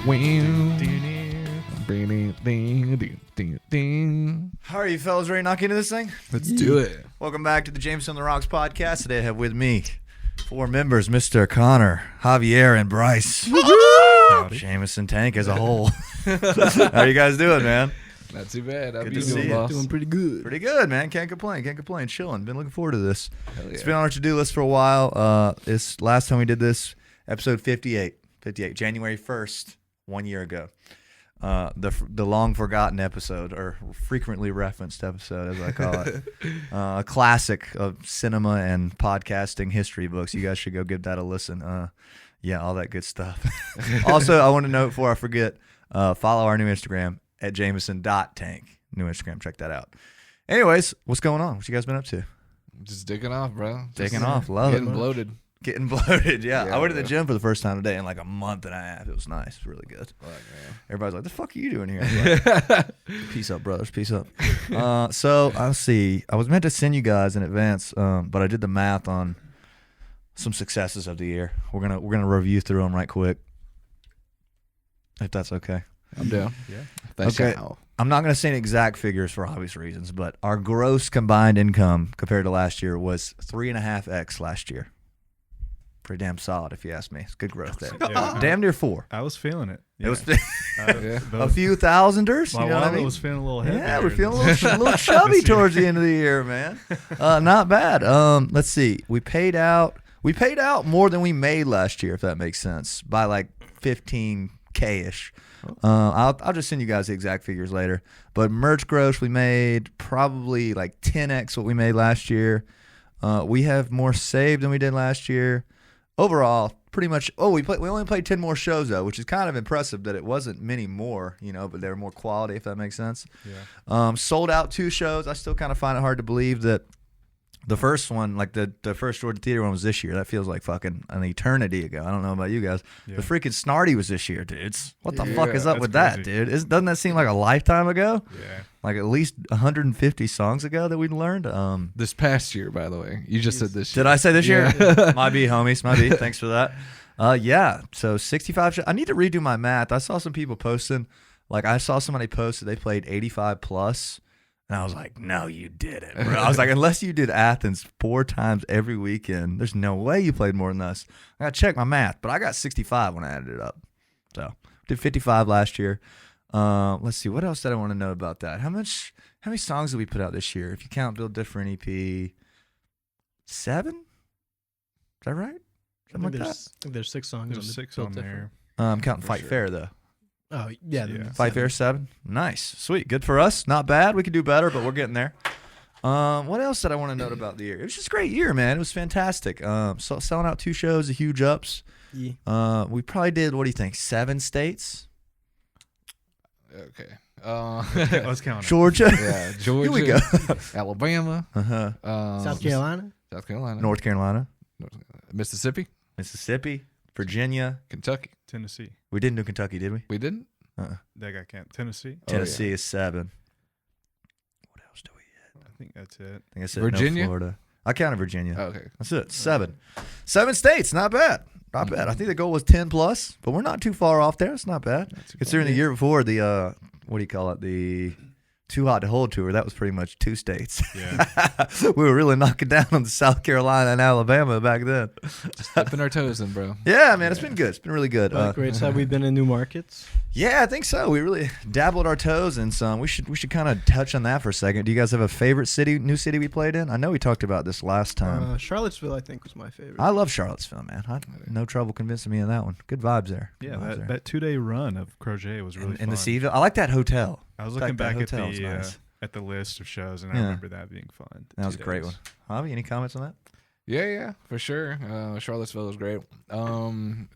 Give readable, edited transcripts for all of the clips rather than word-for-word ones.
How are you fellas ready to knock into this thing? Let's do it. Welcome back to the Jameson on the Rocks podcast. Today I have with me 4 members, Mr. Connor, Javier, and Bryce. Jameson tank as a whole. How you guys doing, man? Not too bad. Good to see you. Boss? Doing pretty good. Pretty good, man. Can't complain. Chilling. Been looking forward to this. Hell yeah. It's been on our to-do list for a while. This last time we did this, episode 58, January 1st, 1 year ago. The long forgotten episode, or frequently referenced episode, as I call it. A classic of cinema and podcasting history books. You guys should go give that a listen. Yeah, all that good stuff. Also, I want to note before I forget, follow our new Instagram at Jameson.tank. New Instagram, check that out. Anyways, what's going on? What you guys been up to? Just dicking off, bro. Taking off, love it. Getting bloated. Getting bloated, yeah. Yeah, I went to the bro. gym for the first time today in like a month and a half. It was nice. It was really good. Fuck, man. Everybody's like, the fuck are you doing here? Like, peace up, brothers. Peace up. So, I'll see. I was meant to send you guys in advance, but I did the math on some successes of the year. We're gonna review through them right quick, if that's okay. I'm down. Yeah. That's Okay. how. I'm not going to say exact figures for obvious reasons, but our gross combined income compared to last year was 3.5x last year. Pretty damn solid, if you ask me. It's good growth there. Yeah. Damn near 4. I was feeling it. It was Yeah. a few thousanders. My You know what I wallet mean? was feeling a little heavy. Yeah, we're feeling a little chubby towards the end of the year, man. Not bad. Let's see. We paid out more than we made last year, if that makes sense, by like 15K-ish. I'll just send you guys the exact figures later. But merch gross, we made probably like 10x what we made last year. We have more saved than we did last year. Overall, pretty much. Oh, we only played 10 more shows though, which is kind of impressive that it wasn't many more, but they were more quality, if that makes sense. Yeah. Sold out 2 shows. I still kind of find it hard to believe that the first one, like the first Georgia Theater one, was this year. That feels like fucking an eternity ago. I don't know about you guys. Yeah. The freaking Snarty was this year, dudes. What the Yeah, fuck is up that's with that, crazy. dude? Doesn't that seem like a lifetime ago? Yeah. Like at least 150 songs ago that we learned. This past year, by the way. You just said this year. Did I say this Yeah. year? Might be, homies. Might be. Thanks for that. Yeah. So 65. I need to redo my math. I saw some people posting. Like I saw somebody post that they played 85 plus. And I was like, no, you didn't, bro. I was like, unless you did Athens 4 times every weekend, there's no way you played more than us. I got to check my math, but I got 65 when I added it up. So did 55 last year. Let's see. What else did I want to know about that? How many songs did we put out this year? If you count Build Different EP, 7? Is that right? Something like that? I think there's 6 songs. There's 6 Built on Different. there. I'm counting For Fight sure. Fair, though. Oh, yeah. Yeah. Fight Fair 7. Nice. Sweet. Good for us. Not bad. We could do better, but we're getting there. What else did I want to note about the year? It was just a great year, man. It was fantastic. So selling out 2 shows, a huge ups. Yeah. We probably did, what do you think, 7 states? Okay. I was counting. Georgia. Yeah, Georgia. Here we go. Alabama. Uh-huh. South Carolina. South Carolina. North Carolina. Mississippi. Mississippi. Virginia. Kentucky. Tennessee. We didn't do Kentucky, did we? We didn't? That got can't. Tennessee. Oh, Tennessee yeah. is 7. What else do we get? I think that's it. I think I said Virginia? No Florida. I counted Virginia. Oh, okay. That's it. 7. 7 states. Not bad. Not bad. I think the goal was 10 plus, but we're not too far off there. It's not bad. Considering the year before, the what do you call it? The Too Hot to Hold tour, that was pretty much 2 states. Yeah. We were really knocking down on the South Carolina and Alabama back then. Dipping our toes in, bro. Yeah, man, it's been good. It's been really good. Great. Have we been in new markets? Yeah, I think so. We really dabbled our toes in some. We should kind of touch on that for a second. Do you guys have a favorite new city we played in? I know we talked about this last time. Charlottesville, I think, was my favorite. I love Charlottesville, man. No trouble convincing me of that one. Good vibes there. Good Yeah, vibes there. that 2-day run of Crochet was really fun. in the Seaville. I like that hotel. I was Like looking the back at hotel was the nice. at the list of shows, and I Yeah. remember that being fun. That was a great one. Javi, any comments on that? Yeah, for sure. Charlottesville was great.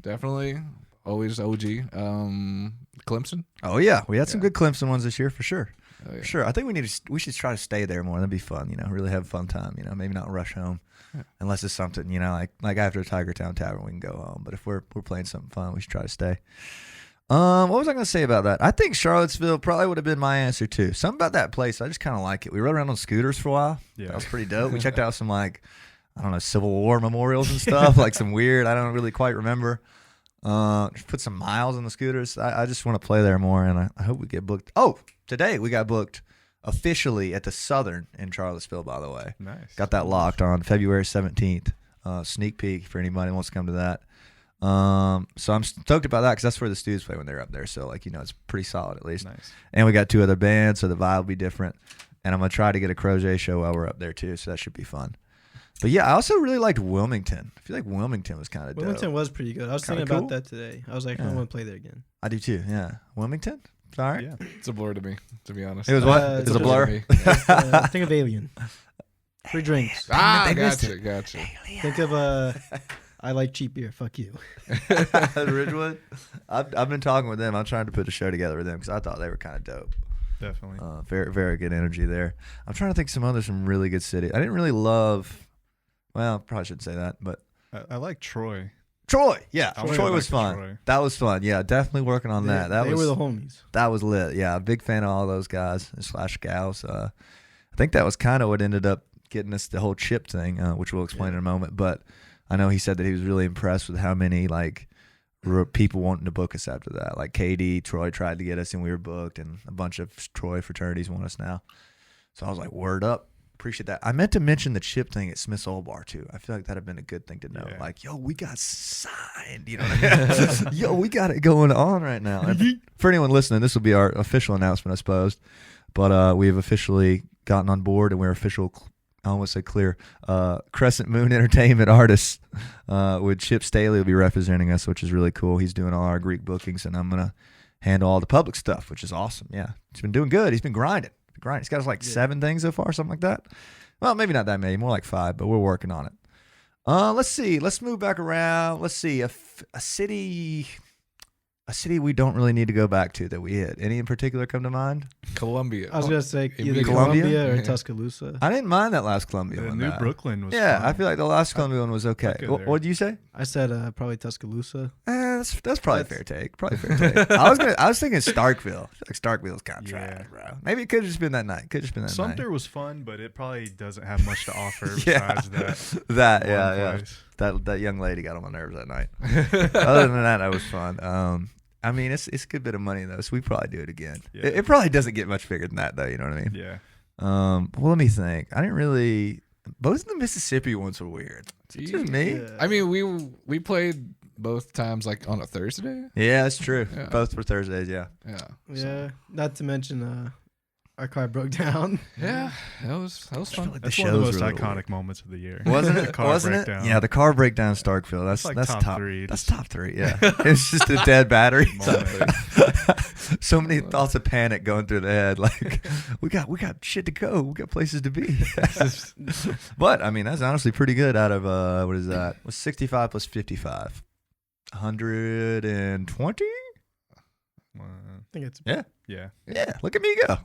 Definitely. Always OG. Clemson. Oh yeah, we had some Yeah. good Clemson ones this year for sure. Oh, yeah. For sure. I think we should try to stay there more. That'd be fun. Really have a fun time. Maybe not rush home, Yeah. unless it's something like after Tiger Town Tavern we can go home. But if we're playing something fun, we should try to stay. What was I going to say about that? I think Charlottesville probably would have been my answer too. Something about that place, I just kind of like it. We rode around on scooters for a while. Yeah. That was pretty dope. We checked out some I don't know, Civil War memorials and stuff, like some weird, I don't really quite remember. Just put some miles on the scooters. I just want to play there more, and I hope we get booked. Oh, today we got booked officially at the Southern in Charlottesville, by the way. Nice. Got that locked on February 17th. Sneak peek for anybody who wants to come to that. So I'm stoked about that because that's where the Stews play when they're up there. So, like, it's pretty solid at least. Nice. And we got 2 other bands, so the vibe will be different. And I'm going to try to get a Crochet show while we're up there, too, so that should be fun. But, yeah, I also really liked Wilmington. I feel like Wilmington was kind of dope. Wilmington was pretty good. I was Kinda thinking cool. about that today. I was like, I want to play there again. I do, too, yeah. Wilmington? Sorry? Yeah. It's a blur to me, to be honest. It was what? It's It's a a blur? to me. Yeah. Think of Alien. Free drinks. Ah, They missed gotcha. Think of I like cheap beer. Fuck you. Ridgewood? I've been talking with them. I'm trying to put a show together with them because I thought they were kind of dope. Definitely. Very, very good energy there. I'm trying to think some really good cities. I didn't really love, well, probably shouldn't say that, but I like Troy. Troy. Yeah, I really Troy was liked fun. Troy. That was fun. Yeah, definitely working on that. They were the homies. That was lit. Yeah, a big fan of all those guys / gals. I think that was kind of what ended up getting us the whole chip thing, which we'll explain in a moment. But I know he said that he was really impressed with how many people wanting to book us after that. Like KD, Troy tried to get us, and we were booked, and a bunch of Troy fraternities want us now. So I was like, word up. Appreciate that. I meant to mention the chip thing at Smith's Old Bar too. I feel like that'd have been a good thing to know. Yeah. Like, yo, we got signed. You know what I mean? Yo, we got it going on right now. And for anyone listening, this will be our official announcement, I suppose. But we've officially gotten on board, and we're official. I almost said clear. Crescent Moon Entertainment artists with Chip Staley will be representing us, which is really cool. He's doing all our Greek bookings, and I'm gonna handle all the public stuff, which is awesome. Yeah, he's been doing good. He's been grinding. He's got us like 7 things so far, something like that. Well, maybe not that many, more like 5, but we're working on it. Let's see. Let's move back around. Let's see. A city we don't really need to go back to that we hit. Any in particular come to mind? Columbia. I was gonna say either Immediately. Columbia? Columbia or Yeah. Tuscaloosa. I didn't mind that last Columbia The one. New though. Brooklyn was Yeah, fun. I feel like the last Columbia one was okay. good What there. did you say? I said probably Tuscaloosa. That's probably a fair take. Probably a fair take. I was thinking Starkville. I feel like Starkville's kind of Yeah. trash, bro. Maybe it could have just been that night. Sumter was fun, but it probably doesn't have much to offer Yeah. besides that. That one yeah. place. That young lady got on my nerves that night. Other than that was fun. I mean, it's a good bit of money though, so we probably do it again. Yeah. It probably doesn't get much bigger than that though. You know what I mean? Yeah. Well, let me think. I didn't really. Both of the Mississippi ones were weird. Is it just me? Yeah. I mean, we played both times like on a Thursday. Yeah, that's true. Yeah. Both were Thursdays. Yeah. Yeah. Yeah. Not to mention our car broke down. Yeah. That was fun. Like the That's one of the most show's really iconic weird. moments of the year. Wasn't The it? car Wasn't breakdown. it? Yeah, the car breakdown in Starkville. That's like that's top 3. That's Just top 3. Yeah, it's just a dead battery. moment. So many thoughts of panic going through the head. Like we got shit to go. We got places to be. But I mean, that's honestly pretty good. Out of what is that? Was 65 plus 55, 120? I think it's Yeah. Yeah, look at me go.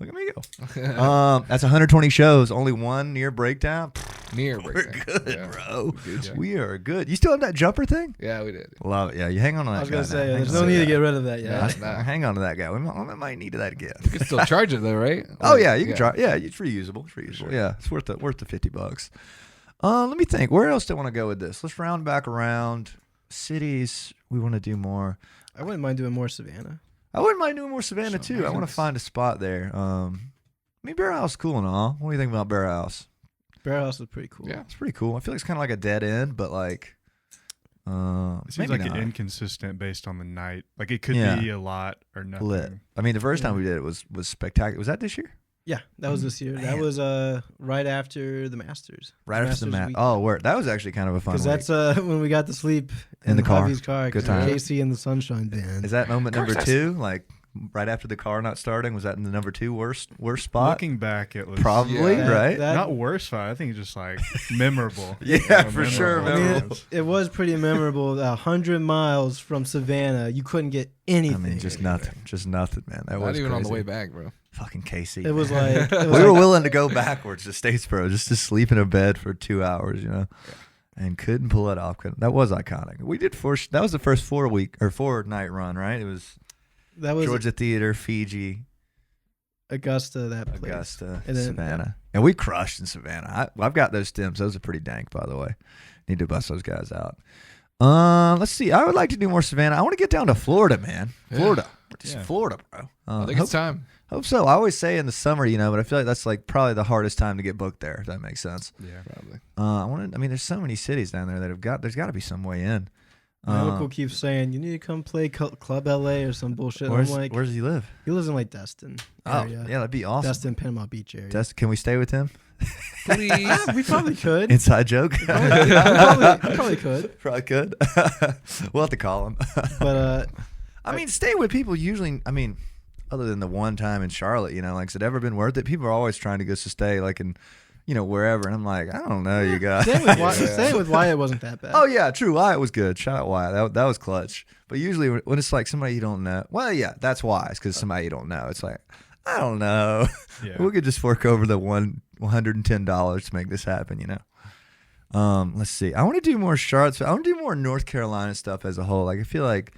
That's 120 shows. Only one near breakdown. Near We're breakdown. good, Yeah. bro. Good, yeah. We are good. You still have that jumper thing? Yeah, we did. Love it. Yeah, you hang on to that I was guy gonna say now. Hang there's on no to need that to get guy. rid of that yet. Nah. Hang on to that guy. We might need that again. You can still charge it though, right? Oh yeah, you can try. try. Yeah, it's reusable. Sure. Yeah, it's worth the $50. Let me think. Where else do I want to go with this? Let's round back around cities. We want to do more. I wouldn't mind doing more Savannah. I wouldn't mind doing more Savannah too. I want to Nice. find a spot there. I mean, Bear House is cool and all. What do you think about Bear House? Bear House is pretty cool. Yeah. It's pretty cool. I feel like it's kind of like a dead end, but like, It seems maybe like not. inconsistent based on the night. Like it could Yeah. be a lot or nothing. Lit. I mean, the first time we did it was spectacular. Was that this year? Yeah, that was this year. That Man. was right after the Masters. Right after the Masters match. week. Oh, word. That was actually kind of a fun Because week. that's when we got to sleep In the car. Javi's car. Good 'cause time. Casey and the Sunshine Band. Is that moment number Curses. 2? Like right after the car not starting? Was that in the number 2 worst spot? Looking back, it was Probably, Yeah. right? That- not worst fight. I think it's just like memorable. Yeah, for sure, I mean, memorable. it was pretty memorable. 100 miles from Savannah, you couldn't get anything. I mean, just nothing. Just nothing, man. That Not was even on the crazy. way back, bro. Fucking Casey. It was man. like it was we were like- willing to go backwards to Statesboro just to sleep in a bed for 2 hours, you know, and couldn't pull it off. That was iconic. We did that was the first 4-night run, right? It was that was Georgia Theater, Fiji, Augusta. That place. Augusta, And then- Savannah, and we crushed in Savannah. I've got those stems. Those are pretty dank, by the way. Need to bust those guys out. Let's see. I would like to do more Savannah. I want to get down to Florida, man. Yeah. Florida. Yeah. Florida, bro. I think it's time. Hope so. I always say in the summer, but I feel like that's like probably the hardest time to get booked there, if that makes sense. Yeah. Probably. I mean, there's so many cities down there that there's got to be some way in. My uncle keeps saying, you need to come play Club LA or some bullshit. Where's, I'm like, where does he live? he lives in like Destin area. Oh, yeah, that'd be awesome. Destin, Panama Beach area. Can we stay with him? Please. We probably could. Inside joke. we probably could. Probably could. We'll have to call him. But I mean, stay with people usually. I mean, other than the one time in Charlotte, like, has it ever been worth it? People are always trying to go to stay, like, in, wherever. And I'm like, I don't know, you guys. staying with Wyatt wasn't that bad. Oh, yeah, true. Wyatt was good. Shout out Wyatt. That was clutch. But usually when it's like somebody you don't know, well, yeah, that's wise, because somebody you don't know. It's like, I don't know. Yeah. We could just fork over the $110 to make this happen, Let's see. I want to do more Charlottesville. I want to do more North Carolina stuff as a whole. Like, I feel like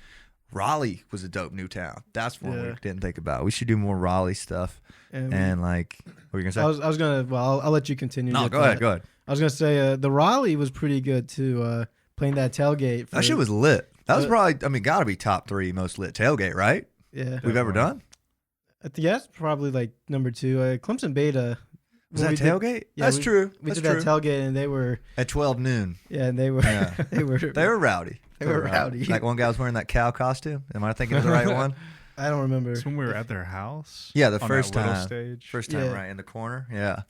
Raleigh was a dope new town. That's one we didn't think about. We should do more Raleigh stuff. And like, what were you gonna say? I was gonna. Well, I'll let you continue. No, go ahead. Go ahead. I was gonna say the Raleigh was pretty good too. Playing that tailgate. That shit was lit. That was probably, gotta be top 3 most lit tailgate, right? Yeah. We've ever done. Yeah, it's probably like number 2. Clemson Beta. Was that tailgate? That's true. We did that tailgate and they were at 12 noon. Yeah, and they were they were rowdy. They were rowdy. Like one guy was wearing that cow costume. Am I thinking of the right one? I don't remember. It's when we were at their house. Yeah, the on first that little time. stage. First time, right in the corner. Yeah,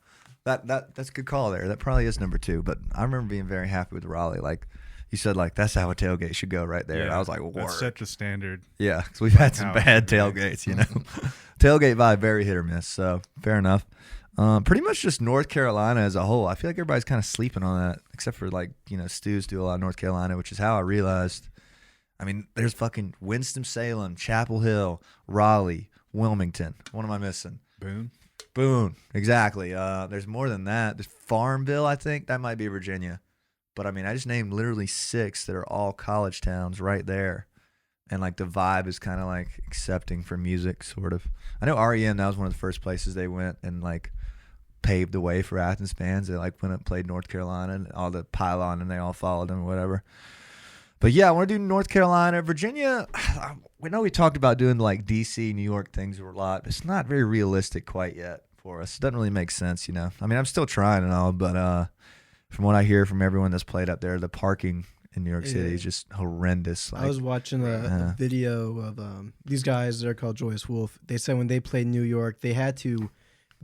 that's a good call there. That probably is number 2. But I remember being very happy with Raleigh. Like you said, like that's how a tailgate should go right there. Yeah, I was like, that set the standard. Yeah, because we've had some bad tailgates. Tailgate vibe very hit or miss. So fair enough. Pretty much just North Carolina as a whole. I feel like everybody's kind of sleeping on that, except for like Stu's do a lot of North Carolina, which is how I realized. I mean, there's fucking Winston-Salem, Chapel Hill, Raleigh, Wilmington. What am I missing? Boone. Exactly. There's more than that. There's Farmville, I think. That might be Virginia. But, I mean, I just named literally 6 that are all college towns right there. And, like, the vibe is kind of, like, accepting for music, sort of. I know REM, that was one of the first places they went and, like, paved the way for Athens bands. They, like, went up and played North Carolina and all the pylon, and they all followed them or whatever. But, yeah, I want to do North Carolina. Virginia, we know we talked about doing, like, D.C., New York things a lot. But it's not very realistic quite yet for us. It doesn't really make sense, I mean, I'm still trying and all, but from what I hear from everyone that's played up there, the parking in New York City is just horrendous. Like, I was watching a video of these guys. They're called Joyous Wolf. They said when they played New York, they had to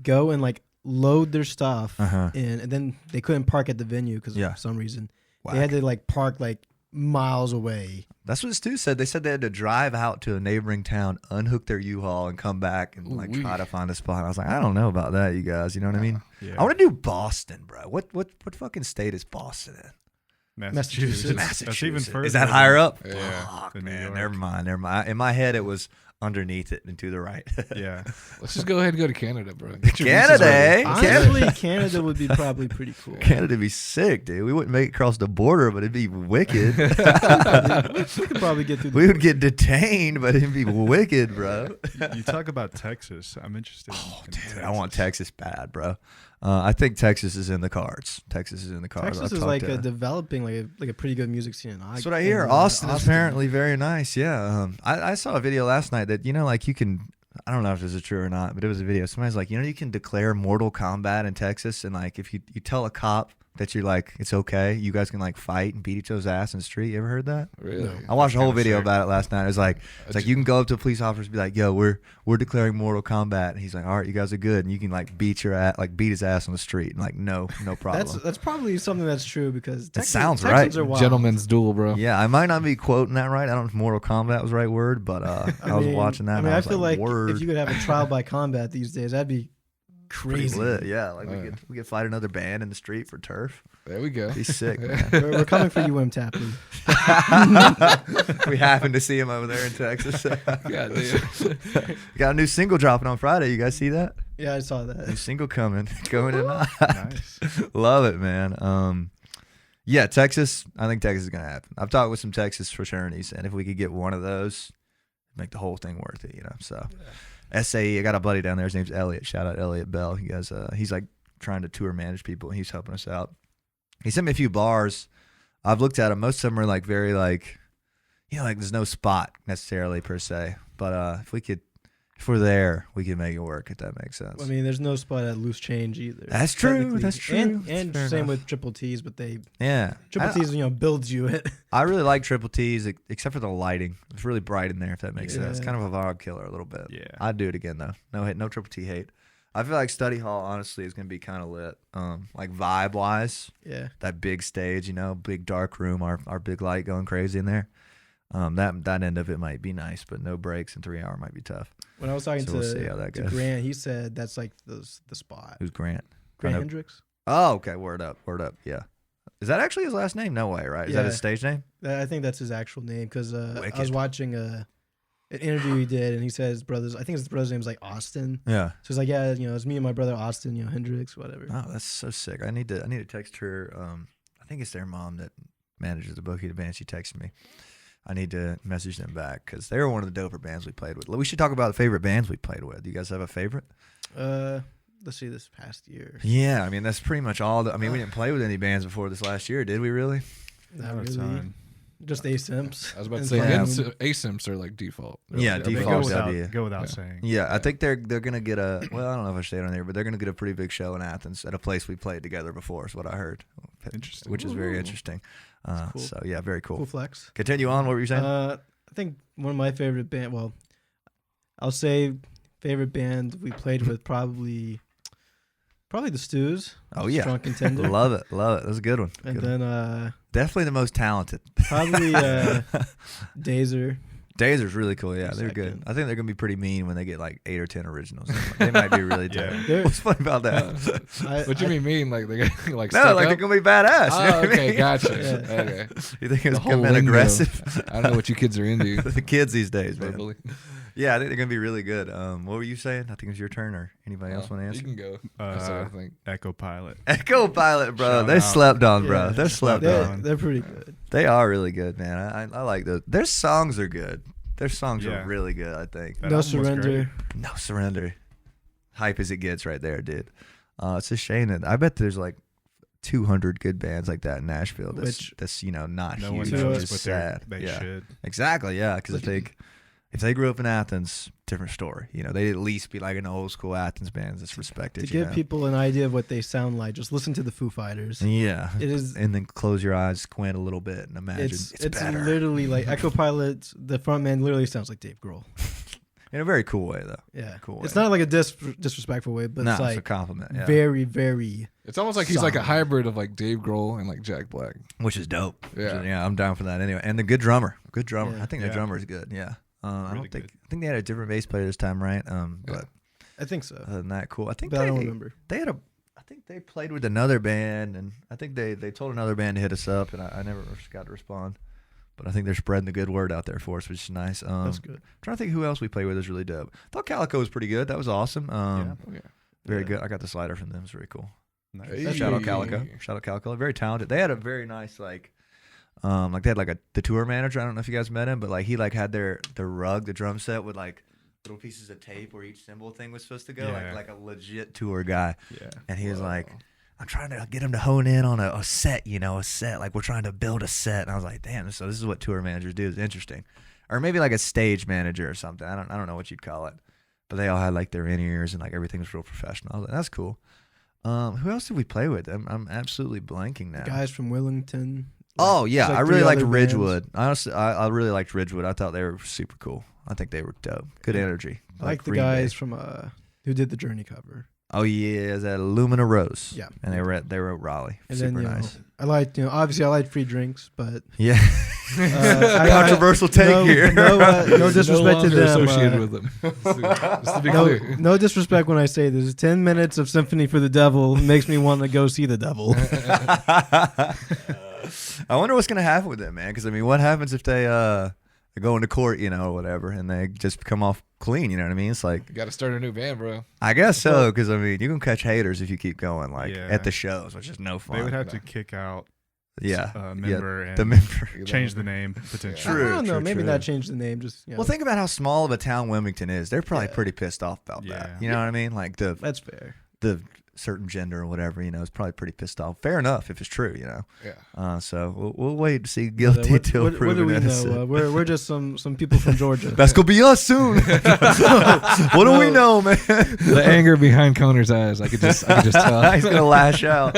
go and, like, load their stuff in, and then they couldn't park at the venue because for some reason. Whack. They had to, like, park, like, miles away. That's what Stu said. They said they had to drive out to a neighboring town, unhook their U-Haul, and come back and like try to find a spot. I was like, I don't know about that, you guys. You know what I mean? Yeah. I want to do Boston, bro. What fucking state is Boston in? Massachusetts. That's even further. Is that higher up? Yeah. Fuck, man. Never mind. In my head, it was underneath it and to the right. Yeah. Let's just go ahead and go to Canada, bro. Canada, eh? Honestly, Canada would be probably pretty cool. Canada would be sick, dude. We wouldn't make it across the border, but it'd be wicked. We could probably get through. We would get detained, but it'd be wicked, bro. You talk about Texas. I'm interested. Oh, dude, Texas. I want Texas bad, bro. I think Texas is in the cards. Texas is like developing like a pretty good music scene. That's what I hear. Austin is apparently very nice. Yeah. I saw a video last night that like you can. I don't know if this is true or not, but it was a video. Somebody's like, you can declare Mortal Kombat in Texas, and like if you tell a cop that you're like it's okay, you guys can like fight and beat each other's ass in the street. You ever heard that? Really? No. I watched a whole video about it last night. It's like you can go up to a police officer and be like, yo, we're declaring Mortal Kombat, and he's like, all right, you guys are good, and you can like beat his ass on the street, and like no problem. That's probably something that's true because it sounds Texans right. Are wild. Gentleman's duel, bro. Yeah, I might not be quoting that right. I don't know if Mortal Kombat was the right word, but I was watching that. I feel like if you could have a trial by combat these days, that'd be crazy. Lit, yeah. Like we could fight another band in the street for turf. There we go. He's sick, man. We're coming for you, Tapley. We happened to see him over there in Texas. God damn. Got a new single dropping on Friday. You guys see that? Yeah, I saw that. New single coming tonight. Nice. Love it, man. Yeah, Texas. I think Texas is gonna happen. I've talked with some Texas fraternities, and if we could get one of those, make the whole thing worth it. So. Yeah. SAE, I got a buddy down there. His name's Elliot. Shout out Elliot Bell. He guys, he's like trying to tour manage people, and he's helping us out. He sent me a few bars I've looked at them. Most of them are like very like, like there's no spot necessarily per se. But if we're there, we can make it work. If that makes sense. I mean, there's no spot at loose change either. That's true. technically. That's true. And That's fair same enough. with triple T's, but Triple T's builds you it. I really like triple T's, except for the lighting. It's really bright in there, if that makes sense. Yeah. Kind of a vibe killer a little bit. Yeah. I'd do it again though. No hate, no triple T hate. I feel like study hall honestly is gonna be kind of lit. Like vibe wise, Yeah. that big stage, big dark room, our big light going crazy in there. That end of it might be nice, but no breaks in 3 hour might be tough. When I was talking So we'll see how that to goes. Grant, he said that's like the spot. Who's Grant? Grant I know- Hendricks. Oh, okay. Word up. Yeah. Is that actually his last name? No way, right? Is that his Yeah. stage name? I think that's his actual name because I Wicked. was watching an interview he did, and he said his brother's. I think his brother's name is like Austin. Yeah. So he's like, yeah, it's me and my brother Austin, Hendricks, whatever. Oh, that's so sick. I need to text her. I think it's their mom that manages the Bookie the band. She texted me. I need to message them back because they were one of the doper bands we played with. We should talk about the favorite bands we played with. Do you guys have a favorite? Let's see, this past year. Yeah, I mean that's pretty much all. We didn't play with any bands before this last year, did we? Really? Not Not a really. ton. Just A-Simps. I was about to And say, Yeah. ASIMs are like default. Yeah, They're default. like- Go without Yeah. saying. Yeah, I think they're gonna get a. Well, I don't know if I should say it on there, but they're gonna get a pretty big show in Athens at a place we played together before. Is what I heard. Interesting. Which is very Ooh. interesting. cool. So yeah, very cool. Cool flex. Continue on. What were you saying? I think one of my favorite band. Well, I'll say favorite band we played with probably the Stews. Oh yeah, Strong contender. love it. That's a good one. And Good one. then Definitely the most talented. probably Dazer. Dazer's really cool. Yeah, they're good. Second. I think they're gonna be pretty mean when they get like 8 or 10 originals. They might be really Yeah. dope. They're- What's funny about that? What you mean like they got like No, stuck like up? they're gonna be badass. Oh, you know what I okay, mean? gotcha. Yeah. Okay. You think The it's whole coming in lingo. aggressive? I don't know what you kids are into. The kids these days, man. Verbally. Yeah, I think they're gonna be really good. What were you saying? I think it was your turn, or anybody else want to You answer? can go. That's what I Uh, think. Echo Pilot. Echo Pilot, bro. Shout They're out. slept on, bro. Yeah. They're slept They're, on. they're pretty good. They are really good, man. I like those. Their songs are good. Their songs Yeah. are really good. I think. That No album was Surrender. No Surrender. Hype as it gets right there, dude. It's a shame that I bet there's like 200 good bands like that in Nashville. That's not No huge. one knows, Which is but sad. they yeah. should. Exactly. Yeah. Because if they grew up in Athens, different story. They'd at least be like an old school Athens band that's respected. To give people an idea of what they sound like, just listen to the Foo Fighters. Yeah. It is. And then close your eyes, squint a little bit, and imagine it's better. Literally like Echo Pilot. The front man literally sounds like Dave Grohl. In a very cool way, though. Yeah, Cool It's way. not like a disrespectful way, but No, it's it's like a compliment. Yeah. very, very. It's almost like he's like a Solid. hybrid of like Dave Grohl and like Jack Black. Which is dope. Yeah. I'm down for that anyway. And the good drummer. Yeah. I think the Yeah. drummer is good. Yeah. I Really think good. I think they had a different bass player this time, right? But I think so, other than that, cool. I think but I don't they remember. had I think they played with another band, and I think they told another band to hit us up, and I never got to respond. But I think they're spreading the good word out there for us, which is nice. That's good. Trying to think who else we played with is really dope. Thought Calico was pretty good. That was awesome. Yeah. Very Yeah. good. I got the slider from them. It was very cool. Nice. Shout out Hey. Calico. Shout out Calico. Very talented. They had a very nice they had like the tour manager. I don't know if you guys met him, but like he like had the rug, the drum set with like little pieces of tape where each cymbal thing was supposed to go, Yeah. like a legit tour guy. Yeah. And he was like, I'm trying to get him to hone in on a set, a set. Like we're trying to build a set. And I was like, damn, so this is what tour managers do. It's interesting. Or maybe like a stage manager or something. I don't know what you'd call it. But they all had like their in-ears and like everything was real professional. I was like, that's cool. Who else did we play with? I'm absolutely blanking now. Guys from Willington. Oh yeah, There's, like, I really three liked other bands. Ridgewood. Honestly, I really liked Ridgewood. I thought they were super cool. I think they were dope. Good energy. I like the Green Day. guys from who did the Journey cover. Oh yeah, is that Lumina Rose? Yeah. And they were at Raleigh. And Super then nice. I liked obviously I liked free drinks, but Yeah. Controversial take no, here. no disrespect to longer them. associated with them. Just to be clear. No disrespect when I say this. 10 minutes of Symphony for the Devil makes me want to go see the devil. I wonder what's gonna happen with them, man. Because I mean, what happens if they go into court, or whatever, and they just come off clean? You know what I mean? It's like, You got to start a new band, bro. I guess so. Because I mean, you can catch haters if you keep going, like Yeah. at the shows, which is no fun. They would have to kick out yeah, a member and the member. change the name potentially. True, I don't know. true, Maybe true. not change the name. Just Well, think about how small of a town Wilmington is. They're probably Yeah. pretty pissed off about Yeah. that. You know what I mean? Like that's fair. the certain gender or whatever, is probably pretty pissed off. Fair enough if it's true, Yeah. So we'll wait to see guilty till what proven do we innocent. know? We're just some people from Georgia. That's gonna be us soon. What do we know, man? The anger behind Connor's eyes, I could just tell. He's gonna lash out.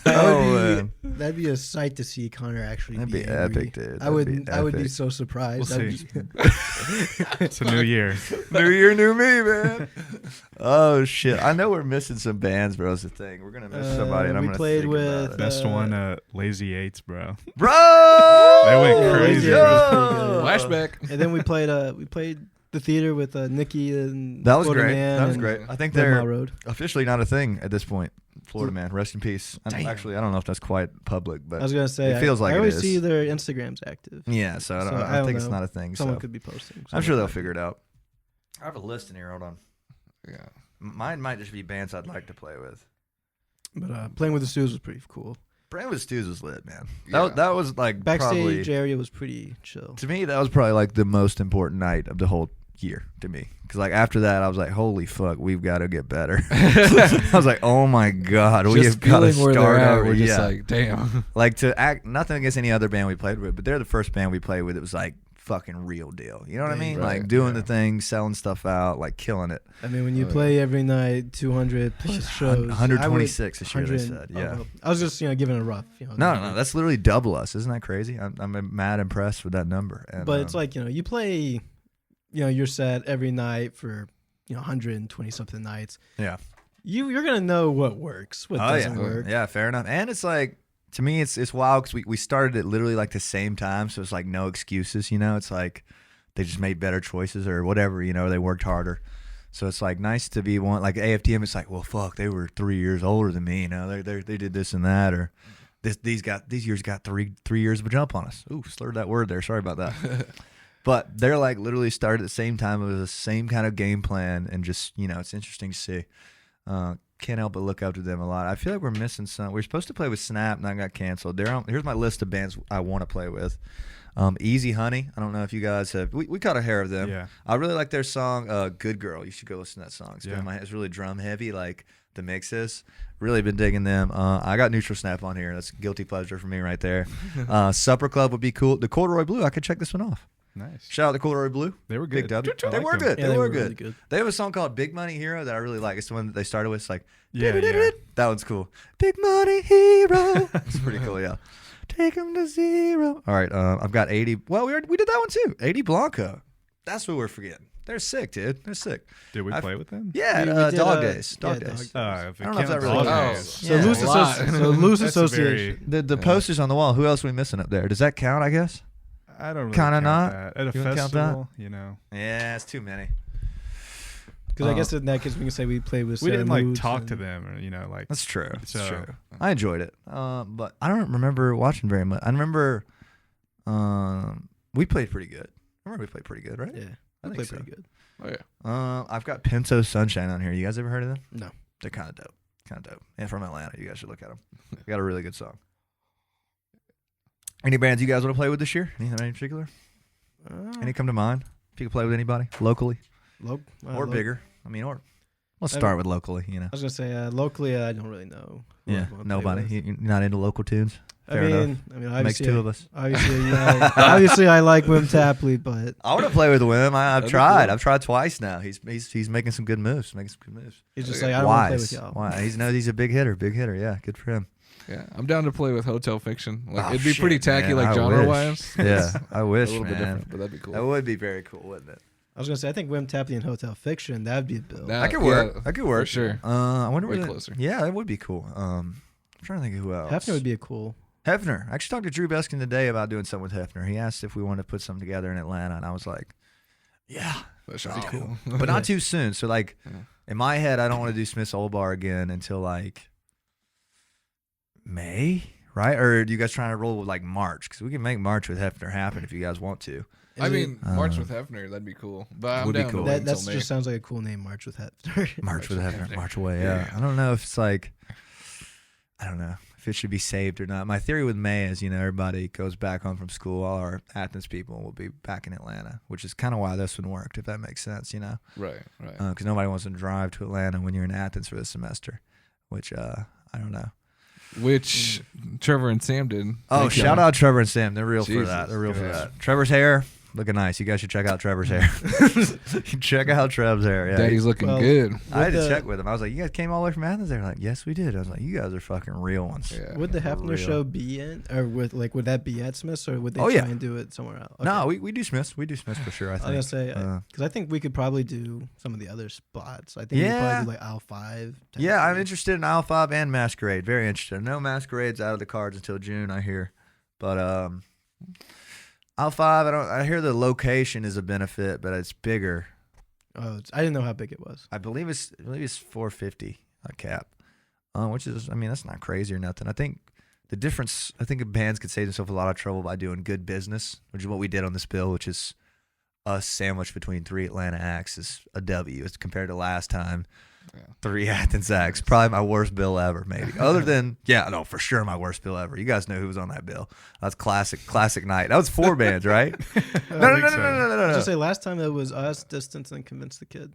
Man. That'd be a sight to see Connor actually. That'd be angry. epic, dude. I would be epic. so surprised. We'll That'd see. be- It's a new year. New year, new me, man. Oh shit! I know we're missing some bands, bro. That's the thing. We're gonna miss somebody, and I'm we gonna played think with, about it. Best one, Lazy Eights, bro. Bro. They went Yeah, crazy. Lazy Eights was pretty good. Flashback. And then we played the theater with Nikki and That was Florida great. Man That was and great. I think Red they're Mile Road. officially not a thing at this point. Florida Man, rest in peace. Damn. Actually, I don't know if that's quite public, but I was gonna say it feels like I it always is. see their Instagrams active. yeah. So I don't, So I I don't think it's know. not a thing. Someone So could be posting. I'm sure they'll figure it out. I have a list in here. Hold on. Yeah. Mine might just be bands I'd like to play with. But playing with the Stews was pretty cool. Brand with Stews was lit, man. Yeah. That was like Backstage probably, area was pretty chill. to me, that was probably like the most important night of the whole year to me. Because like after that, I was like, holy fuck, we've got to get better. I was like, oh my God, we have Just got to feeling where start they're at, over. we're just Yeah. like, damn. Like to act, nothing against any other band we played with, but they're the first band we played with. It was like fucking real deal. You know what I mean? Right, Like doing yeah. the thing, selling stuff out, like killing it. I mean, when you Oh, yeah. play every night, 200 plus shows, 126 this year, they 100 said. Yeah. well, I was just giving it a rough. No, that's literally double us. Isn't that crazy? I'm mad impressed with that number. And, But it's like you play, your set every night for 120 something nights. Yeah. You're gonna know what works, what doesn't work. Yeah, fair enough. And it's like, to me, it's wild because we started it literally like the same time, so it's like no excuses. It's like they just made better choices or whatever. They worked harder. So it's like nice to be one like AFTM. It's like, well, fuck, they were 3 years older than me. They did this and that, or these years got three years of a jump on us. Ooh, slurred that word there. Sorry about that. But they're like literally started at the same time. It was the same kind of game plan, and just it's interesting to see. Can't help but look up to them a lot. I feel like we're missing some. We're supposed to play with Snap, and that got canceled. Here's my list of bands I want to play with. Easy Honey. I don't know if you guys have. We caught a hair of them. Yeah. I really like their song, Good Girl. You should go listen to that song. Yeah. It's really drum heavy, like the mix is. Really been digging them. I got Neutral Snap on here. That's a guilty pleasure for me right there. Supper Club would be cool. The Corduroy Blue. I could check this one off. Nice. Shout out to Corduroy Blue. They were Big good. W. I They like were them. good. Yeah, they were really good. good. They have a song called Big Money Hero that I really like. It's the one that they started with. It's like, Yeah, yeah. that one's cool. Big Money Hero. It's pretty cool, yeah. Take him to zero. All right, I've got 80. Well, we did that one too. 80 Blanco. That's what we're forgetting. They're sick, dude. They're sick. Did we play with them? Yeah, We Dog did, Days. yeah, Dog Dog Days. Days. If I it don't know if that counts really all counts. days. So Yeah. loose, A lot. loose That's a association. The posters on the wall. Who else are we missing up there? Does that count? I guess. I don't really Kinda count not? that. At a You wouldn't count that? festival, Yeah, it's too many. Because I guess in that case we can say we played with. we didn't Sarah like Moods talk and- to them or like. That's true. That's So- true. I enjoyed it, but I don't remember watching very much. I remember we played pretty good. I remember we played pretty good, right? Yeah, I we think played so. pretty good. Oh yeah. I've got Pinto Sunshine on here. You guys ever heard of them? No. They're kind of dope. Kind of dope. And from Atlanta. You guys should look at them. They got a really good song. Any bands you guys want to play with this year? Anything in particular? Any come to mind? If you could play with anybody locally or bigger. I mean, or let's start with locally. I was gonna say locally, I don't really know. who Yeah, I'd wanna play nobody. with. You're not into local tunes. Fair I mean, enough. obviously, Makes two of us. Obviously, I like Wim Tapley, but I want to play with Wim. I've That'd be tried. cool. I've tried twice now. He's making some good moves. he's just like I don't want to play Wise. with y'all. Why? He's a big hitter. Big hitter. Yeah, good for him. Yeah, I'm down to play with Hotel Fiction. Like Oh, it'd be pretty shit, tacky, man, like I genre wish. wise. Yeah, I wish, a little bit man. different, but that'd be cool. That would be very cool, wouldn't it? I was gonna say I think Wim Tapley and Hotel Fiction that'd be a bill. That- That could yeah, work. That could work for sure. I wonder Way where closer. Yeah, that would be cool. I'm trying to think of who else. Hefner would be a cool. Hefner. I actually talked to Drew Beskin today about doing something with Hefner. He asked if we wanted to put something together in Atlanta, and I was like, yeah, That should be be cool. cool. but not too soon. So like, Yeah. in my head, I don't want to do Smith's Old Bar again until like May, right? Or are you guys trying to roll with like March? Because we can make March with Hefner happen if you guys want to. I Is it- mean, March with Hefner, that'd be cool. But I'm Would be down cool. to wait that until May. just sounds like a cool name, March with Hefner. March with with Hefner. Hefner. March away. Yeah. I don't know if it's like, I don't know. if it should be saved or not. My theory with May is, everybody goes back home from school. All our Athens people will be back in Atlanta, which is kind of why this one worked, if that makes sense, Right. Because nobody wants to drive to Atlanta when you're in Athens for the semester, which I don't know. Which Trevor and Sam did. Oh, shout out Trevor and Sam. They're real for Jesus. that. They're real for that. Trevor's hair, looking nice. You guys should check out Trevor's hair. Check out Trev's hair. Yeah. Daddy's looking good. I had to check with him. I was like, you guys came all the way from Athens? They were like, yes, we did. I was like, you guys are fucking real ones. Yeah. Would the Hefner Show be in, or would that be at Smith's, or would they try and do it somewhere else? Okay. No, we do Smith's. We do Smith's for sure, I think. I was going to say, because I think we could probably do some of the other spots. I think we'd probably do like aisle 5. Yeah, I'm interested in aisle 5 and Masquerade. Very interested. No Masquerade's out of the cards until June, I hear. But aisle 5, I hear the location is a benefit, but it's bigger. Oh, I didn't know how big it was. I believe it's 450 a cap, which is, that's not crazy or nothing. I think the difference, bands could save themselves a lot of trouble by doing good business, which is what we did on this bill, which is us sandwiched between 3 Atlanta acts is a W as compared to last time. Yeah. 3 Athens acts, probably my worst bill ever, maybe. Other than, for sure my worst bill ever. You guys know who was on that bill. That's classic night. That was 4 bands, right? No. Just say last time it was us, Distance, and Convince the Kid.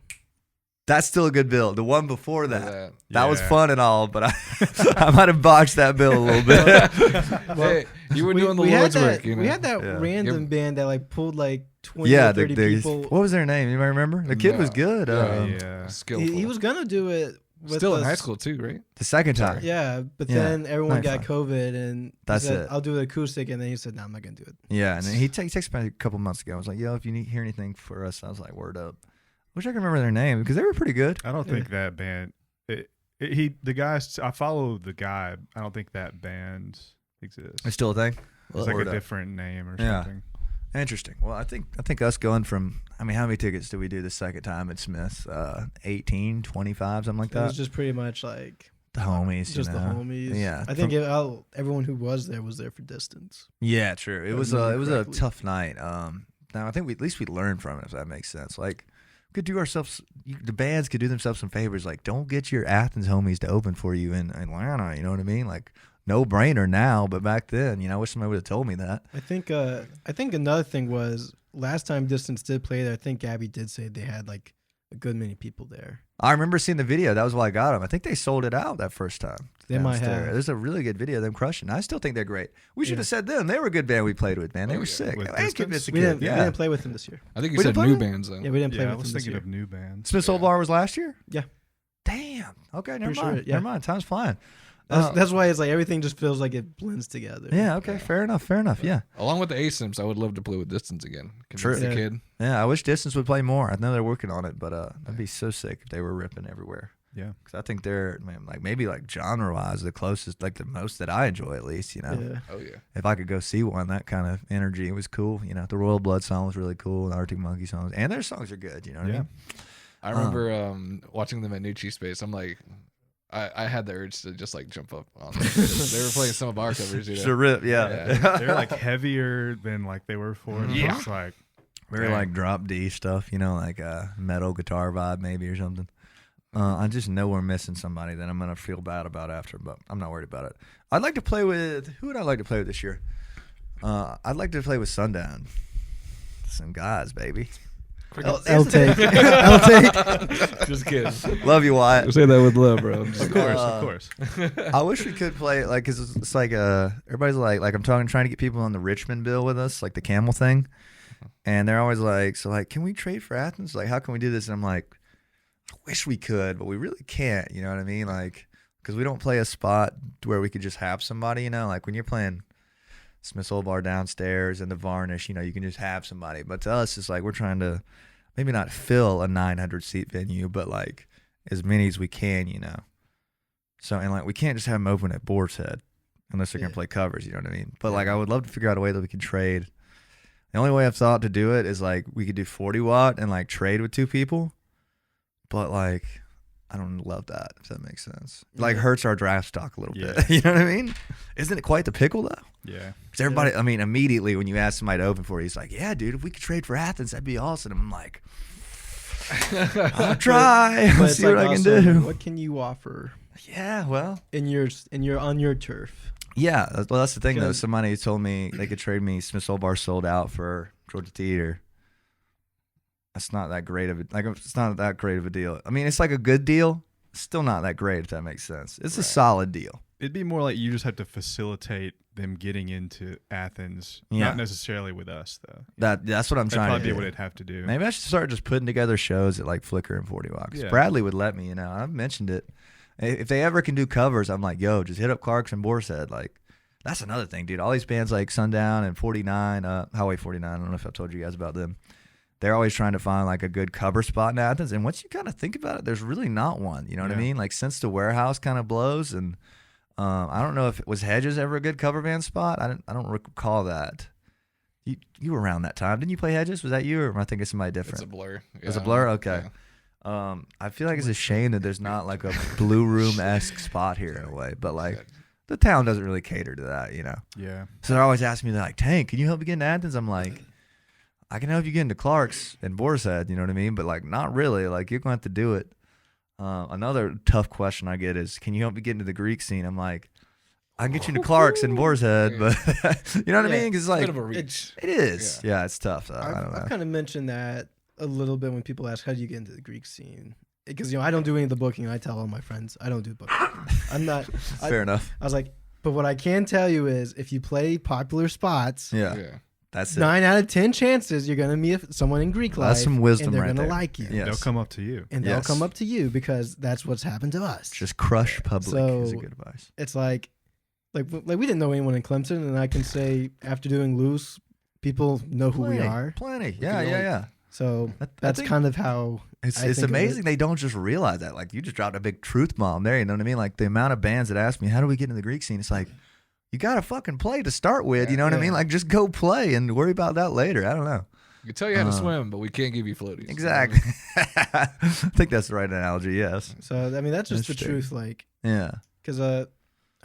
That's still a good bill. The one before that was fun and all, but I might have botched that bill a little bit. Hey, you were doing the Lord's work. We had that random band that pulled 20 or 30 people. What was their name? You might remember? The kid was good. Skillful. He was going to do it with still us. in high school too, right? The second time. Yeah, but then everyone got COVID, and he said, I'll do it acoustic, and then he said, no, I'm not going to do it. Yeah, and then he texted me a couple months ago. I was like, yo, if you hear anything for us, I was like, word up. Wish I could remember their name because they were pretty good. I don't think that band. The guys. I follow the guy. I don't think that band exists. It's still a thing. It's like a different name or something. Interesting. Well, I think us going from. How many tickets did we do the second time at Smith's? 18, 25, something like that. It was just pretty much like the homies. Just the homies. Yeah. I think everyone who was there for Distance. Yeah, true. It was a tough night. Now I think at least we learned from it, if that makes sense. Like. Could do ourselves. The bands could do themselves some favors. Like, don't get your Athens homies to open for you in Atlanta. You know what I mean? Like, no brainer now, but back then, I wish somebody would have told me that. I think another thing was last time Distance did play there. I think Gabby did say they had like a good many people there. I remember seeing the video. That was why I got them. I think they sold it out that first time. They might have. There's a really good video of them crushing. I still think they're great. We should have said them. They were a good band we played with, man. They were sick. We didn't play with them this year. I think you said new bands, though. Yeah, we didn't play with them this year. I was thinking of new bands. Smith's Old Bar was last year? Yeah. Damn. Okay, never Sure, mind. Never mind. Time's flying. That's why it's like everything just feels like it blends together. Yeah, okay. Fair enough. Yeah. Along with the ASIMs, I would love to play with Distance again. True. The kid. Yeah, I wish Distance would play more. I know they're working on it, but that'd be so sick if they were ripping everywhere. Yeah, because I think they're maybe genre-wise the closest, like the most that I enjoy at least. Yeah. Oh yeah. If I could go see one, that kind of energy was cool. The Royal Blood song was really cool. The Arctic Monkey songs, and their songs are good. You know what I mean? I remember watching them at New Cheese Space. I'm like, I had the urge to just like jump up on them. They were playing some of our covers. Just a rip, yeah. They're like heavier than like they were before. Yeah. It's like very like drop D stuff. Like a metal guitar vibe maybe or something. I just know we're missing somebody that I'm gonna feel bad about after, but I'm not worried about it. I'd like to play with who would I like to play with this year? I'd like to play with Sundown. Some guys, baby. I'll take. I'll take. Just kidding. Love you, Wyatt. Say that with love, bro. Of course. I wish we could play because it's like everybody's like I'm trying to get people on the Richmond bill with us, like the Camel thing, and they're always like, can we trade for Athens? Like, how can we do this? And I'm like, I wish we could, but we really can't. You know what I mean? Like, because we don't play a spot where we could just have somebody. Like when you're playing Smith's Old Bar downstairs and the Varnish, you can just have somebody. But to us, it's like we're trying to maybe not fill a 900-seat venue, but like as many as we can, So, and like we can't just have them open at Boars Head unless they're going to play covers, you know what I mean? But like I would love to figure out a way that we can trade. The only way I've thought to do it is like we could do 40 watt and like trade with 2 people. But like I don't love that, if that makes sense. Like hurts our draft stock a little bit. You know what I mean? Isn't it quite the pickle though? Yeah. Because everybody, immediately when you ask somebody to open for you, he's like, yeah, dude, if we could trade for Athens, that'd be awesome. And I'm like, I'll try. But Let's it's see what like I can also, do. What can you offer Yeah, well. on your turf? Yeah, well, that's the thing, though. Because- Somebody told me they could trade me Smith's Old Bar sold out for Georgia Theater. That's not that great of a it's not that great of a deal. I mean, it's like a good deal. Still not that great, if that makes sense. It's a solid deal. It'd be more like you just have to facilitate them getting into Athens, Yeah. not necessarily with us though. That's what I'm That'd trying to probably do. be what it'd have to do. Maybe I should start just putting together shows at like Flickr and 40 Watt. 'Cause Yeah. Bradley would let me, I've mentioned it. If they ever can do covers, I'm like, yo, just hit up Clark's and Boars. Like, that's another thing, dude. All these bands like Sundown and 49, Highway 49, I don't know if I've told you guys about them. They're always trying to find like a good cover spot in Athens. And once you kind of think about it, there's really not one. You know what I mean? Like, since the Warehouse kind of blows, and I don't know if it was Hedges ever a good cover band spot. I don't recall that. You were around that time. Didn't you play Hedges? Was that you, or am I thinking somebody different? It's a blur. It's a blur? Okay. Yeah. I feel like it's a shame that there's not like a Blue Room-esque spot here in a way. But like, the town doesn't really cater to that, Yeah. So they're always asking me, they're like, Tank, can you help me get into Athens? I'm like, I can help you get into Clark's and Boar's Head, you know what I mean? But like, not really. Like, you're going to have to do it. Another tough question I get is, can you help me get into the Greek scene? I'm like, I can get you into Clark's and Boar's Head, but you know what I mean? Because like, Bit of a reach. it is. Yeah, it's tough. I don't know. I've kind of mentioned that a little bit when people ask, how do you get into the Greek scene? Because, I don't do any of the booking. I tell all my friends, I don't do booking. I'm not. Fair enough. I was like, but what I can tell you is if you play popular spots, Yeah. That's it. 9 out of 10 chances you're going to meet someone in Greek life. That's some wisdom and they're right gonna there. like you. Yes. They'll come up to you. And they'll Yes. come up to you because that's what's happened to us. Just crush public is a So- good advice. It's like we didn't know anyone in Clemson, and I can say after doing Loose, people know who we are. Plenty. We Yeah, can yeah, only- yeah. So I that's think kind of how it's I think of amazing it. they don't just realize that. Like, you just dropped a big truth bomb there. You know what I mean? Like, the amount of bands that ask me, how do we get into the Greek scene? It's like, you got to fucking play to start with. You know what I mean? Like, just go play and worry about that later. I don't know. We can tell you how to swim, but we can't give you floaties. Exactly. I think that's the right analogy. Yes. So I mean, that's just the Interesting. truth. Like, Yeah. because I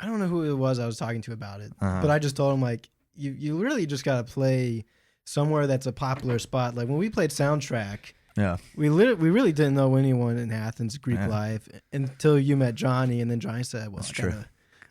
don't know who it was I was talking to about it, Uh-huh. but I just told him like, you really just got to play somewhere that's a popular spot. Like when we played Soundtrack, Yeah. we really didn't know anyone in Athens Greek Yeah. life until you met Johnny, and then Johnny said, "Well, That's I true. gotta-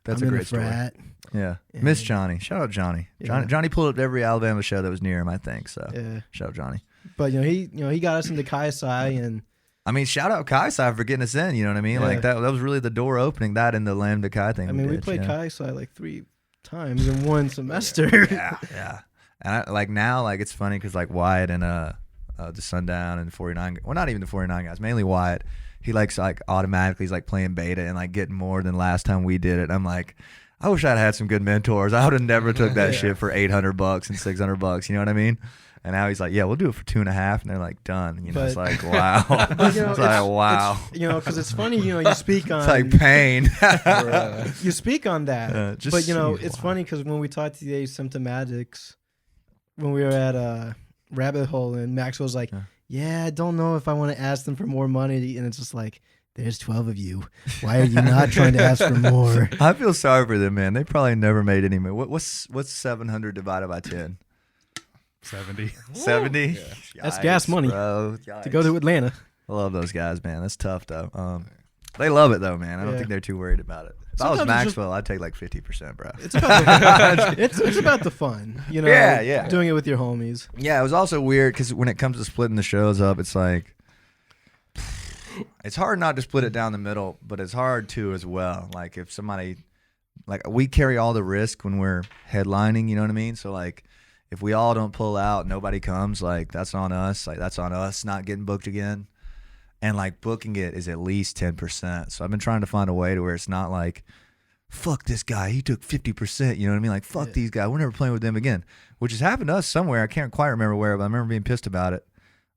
That's I'm a in great story. frat." Yeah. And- Miss Johnny. Shout out Johnny. Yeah. Johnny pulled up to every Alabama show that was near him, I think. So Yeah, shout out Johnny. but he got us into KSI, and I mean, shout out Kaisai for getting us in. You know what I mean? Yeah. Like that was really the door opening. That and the Lambda Kai thing. I mean, we did, played yeah. KSI like 3 times in one semester. Yeah, yeah. And now, it's funny because like Wyatt and the Sundown and 49. Well, not even the 49 guys. Mainly Wyatt. He likes automatically he's like playing beta and like getting more than last time we did it. I'm like, I wish I'd had some good mentors. I would have never took that shit for $800 and $600. You know what I mean? And now he's like, yeah, we'll do it for 2.5, and they're like, done. It's But- like, wow. But, It's like, wow. Because it's funny, you speak on It's like pain. you speak on that, just but see it's why. funny because when we talked to the asymptomatics, when we were at Rabbit Hole, and Maxwell's like, yeah, I don't know if I want to ask them for more money, and it's just like, there's 12 of you. Why are you not trying to ask for more? I feel sorry for them, man. They probably never made any money. What's 700 divided by 10? 70. 70? Yeah. That's gas money Bro. to go to Atlanta. I love those guys, man. That's tough, though. They love it, though, man. I don't Yeah. think they're too worried about it. If I was Sometimes it's just- Maxwell, I'd take like 50%, bro. It's about it's about the fun, Yeah, yeah. doing it with your homies. Yeah, it was also weird because when it comes to splitting the shows up, it's like, it's hard not to split it down the middle, but it's hard too as well. Like if somebody, like we carry all the risk when we're headlining, you know what I mean? So like if we all don't pull out, nobody comes, like that's on us. Like that's on us not getting booked again. And like booking it is at least 10%. So I've been trying to find a way to where it's not like, fuck this guy, he took 50%, you know what I mean? Like fuck these guys, we're never playing with them again. Which has happened to us somewhere. I can't quite remember where, but I remember being pissed about it.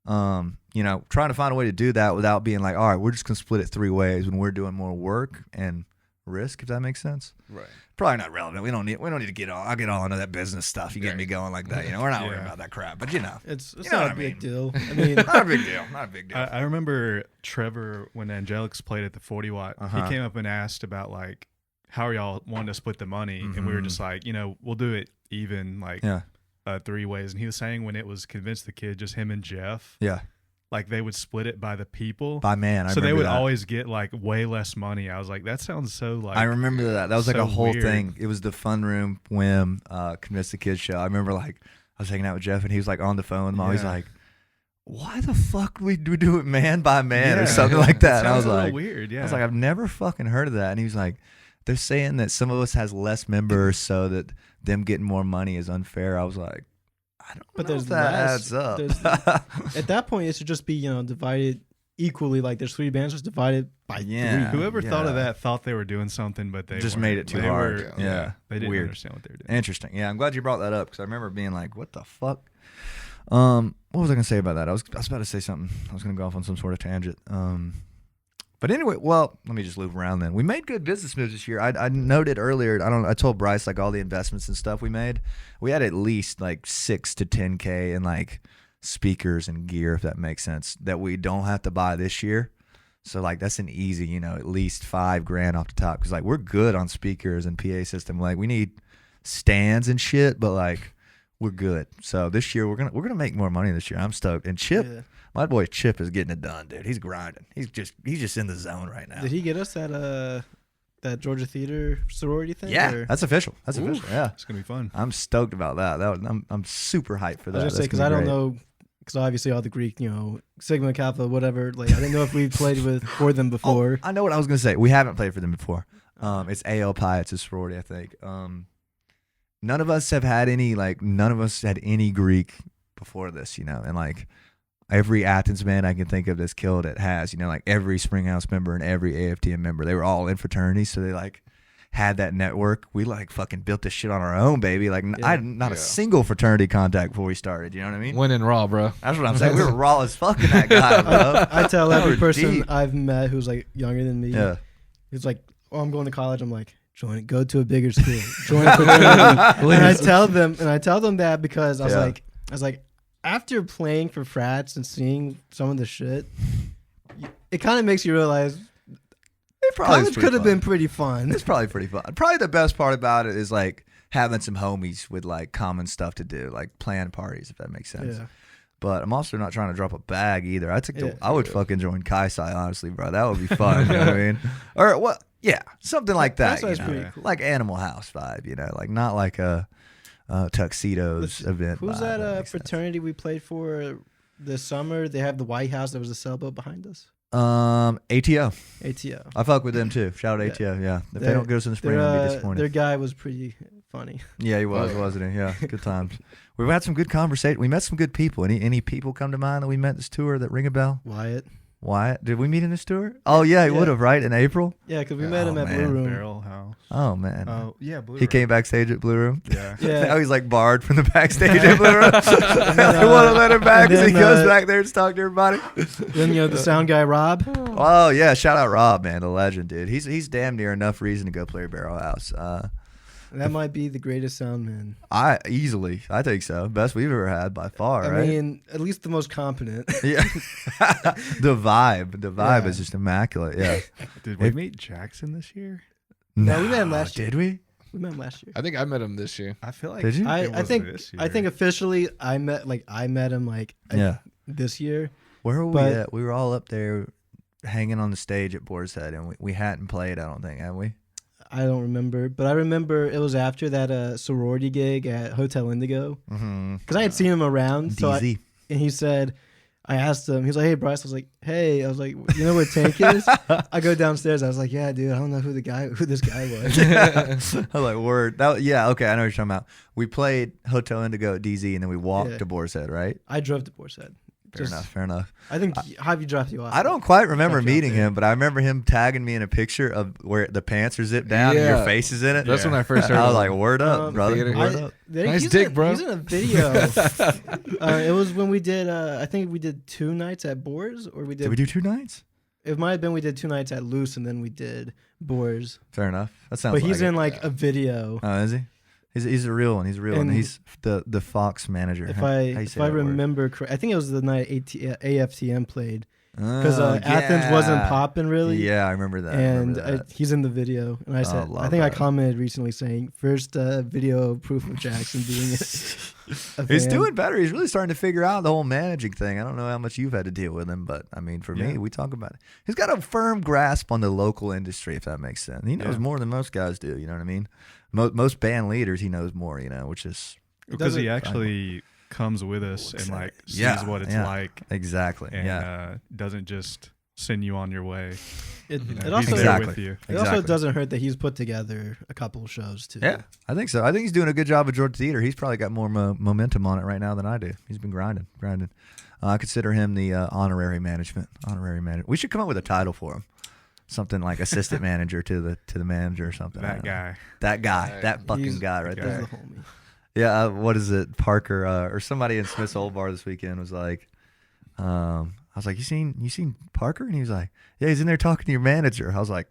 Trying to find a way to do that without being like, all right, we're just gonna split it 3 ways when we're doing more work and risk, if that makes sense. Right. Probably not relevant. We don't need to get all. I'll get all into that business stuff. You get me going like that. We're not worried about that crap. But It's You know not what a I big mean. deal. I mean, not a big deal. Not a big deal. I remember Trevor when Angelics played at the 40 Watt. Uh-huh. He came up and asked about like how are y'all wanting to split the money, and we were just like, we'll do it even, like yeah. 3 ways. And he was saying when it was convinced the kid, just him and Jeff, Yeah. like they would split it by the people. By man. So they would that. always get like way less money. I was like, that sounds so like. I remember that. That was like so a whole weird. thing. It was the Fun Room Whim Convince the Kids show. I remember like I was hanging out with Jeff and he was like on the phone with him. He's like, why the fuck we do it man by man or something like that? And I was like, weird. Yeah. I was like, I've never fucking heard of that. And he was like, they're saying that some of us has less members, so that them getting more money is unfair. I was like, I don't know if that adds up. At that point, it should just be divided equally. Like there's 3 bands, just divided by 3. Whoever thought of that thought they were doing something, but they just weren't. made it too hard. They didn't Weird. understand what they were doing. Interesting. Yeah, I'm glad you brought that up because I remember being like, what the fuck? What was I gonna say about that? I was about to say something. I was gonna go off on some sort of tangent. But anyway, well, let me just loop around then. We made good business moves this year. I noted earlier. I told Bryce like all the investments and stuff we made. We had at least like 6 to 10K in like speakers and gear, if that makes sense, that we don't have to buy this year. So like that's an easy, at least $5,000 off the top because like we're good on speakers and PA system. Like we need stands and shit, but like we're good. So this year we're gonna make more money this year. I'm stoked. And Chip. Yeah. My boy Chip is getting it done, dude. He's grinding. He's just in the zone right now. Did he get us that Georgia Theater sorority thing? Yeah, or? that's official. That's official. Yeah, it's gonna be fun. I'm stoked about that. I'm super hyped for that. I was gonna say because I don't know, because obviously all the Greek, Sigma Kappa, whatever. Like I didn't know if we played for them before. I know what I was gonna say. We haven't played for them before. It's AL Pi. It's a sorority, I think. None of us have had any. Like none of us had any Greek before this, and like. Every Athens band I can think of that's killed it has, like every Springhouse member and every AFTM member, they were all in fraternities, so they like had that network. We like fucking built this shit on our own, baby. Like I had not a single fraternity contact before we started. You know what I mean? Winning raw, bro. That's what I'm saying. We were raw as fucking that guy, bro. I tell every person I've met who's like younger than me, yeah, who's like, "Oh, I'm going to college." I'm like, "Join, go to a bigger school, join a fraternity." And I tell them that because I was like. After playing for frats and seeing some of the shit, it kind of makes you realize college could have been pretty fun. It's probably pretty fun. Probably the best part about it is like having some homies with like common stuff to do, like plan parties, if that makes sense. Yeah. But I'm also not trying to drop a bag either. I would fucking join Kai Sai, honestly, bro. That would be fun. You know what I mean? Or what? Yeah, something like that. Pretty cool. Like Animal House vibe. Like not like a tuxedos event. Who's that fraternity we played for this summer? They have the White House. There was a sailboat behind us. ATO. I fuck with them too. Shout out ATO. Yeah, if they don't get us in the spring, I'll be disappointed. Their guy was pretty funny. Yeah, he was, wasn't he? Yeah, good times. We've had some good conversation. We met some good people. Any people come to mind that we met this tour that ring a bell? Wyatt? Did we meet in this tour? Oh yeah, he would have, right, in April. Yeah, because we met him at Blue Room. Barrel House. Oh man. Oh yeah, Blue Room. He came backstage at Blue Room. Yeah. Now he's like barred from the backstage at Blue Room. They want to let him back because he goes back there and talks to everybody. Then the sound guy Rob. Oh yeah, shout out Rob, man, the legend, dude. He's damn near enough reason to go play Barrel House. That might be the greatest sound man. I think so. Best we've ever had by far, right? I mean, at least the most competent. Yeah. The vibe is just immaculate. Yeah. Did we meet Jackson this year? No, we met him last year. Did we? We met him last year. I think I met him this year. I feel like did you? I think officially I met him this year. Where were we at? We were all up there hanging on the stage at Boars Head, and we hadn't played, I don't think, had we? I don't remember, but I remember it was after that sorority gig at Hotel Indigo. Because I had seen him around. DZ. And he said, I asked him, he was like, "Hey, Bryce." I was like, "Hey." I was like, "You know where Tank is?" I go downstairs. I was like, "Yeah, dude, I don't know who this guy was." I was like, word. Yeah, okay, I know what you're talking about. We played Hotel Indigo at DZ, and then we walked to Boars Head, right? I drove to Boars Head. Fair enough. I think Javi dropped you off. I don't quite remember meeting him, but I remember him tagging me in a picture of where the pants are zipped down and your face is in it. That's when I first heard. I was like, "Word up, brother! Word up!" Nice dick, bro. He's in a video. It was when we did. I think we did 2 nights at Boars, or we did. Did we do 2 nights? It might have been we did 2 nights at Loose, and then we did Boars. Fair enough. That sounds. But he's in a video. Oh, is he? He's a real one. He's a real one. He's the Fox manager. If I remember correct, I think it was the night AFTM played because Athens wasn't popping really. Yeah, I remember that. And he's in the video. And I said, I think I commented recently saying first video proof of Jackson being it. He's doing better. He's really starting to figure out the whole managing thing. I don't know how much you've had to deal with him, but I mean, for me, we talk about it. He's got a firm grasp on the local industry, if that makes sense. He knows more than most guys do. You know what I mean? Most band leaders, he knows more. Which is because he actually comes with us and like sees what it's like. Exactly. And doesn't just send you on your way. It He's also there with you. It also doesn't hurt that he's put together a couple of shows too. Yeah, I think so. I think he's doing a good job at Georgia Theater. He's probably got more momentum on it right now than I do. He's been grinding. I consider him the honorary manager. We should come up with a title for him. Something like assistant manager to the manager or something. That guy. That fucking guy right there. He's the homie. Yeah, what is it? Parker or somebody in Smith's Old Bar this weekend was like, I was like, you seen Parker? And he was like, yeah, he's in there talking to your manager. I was like,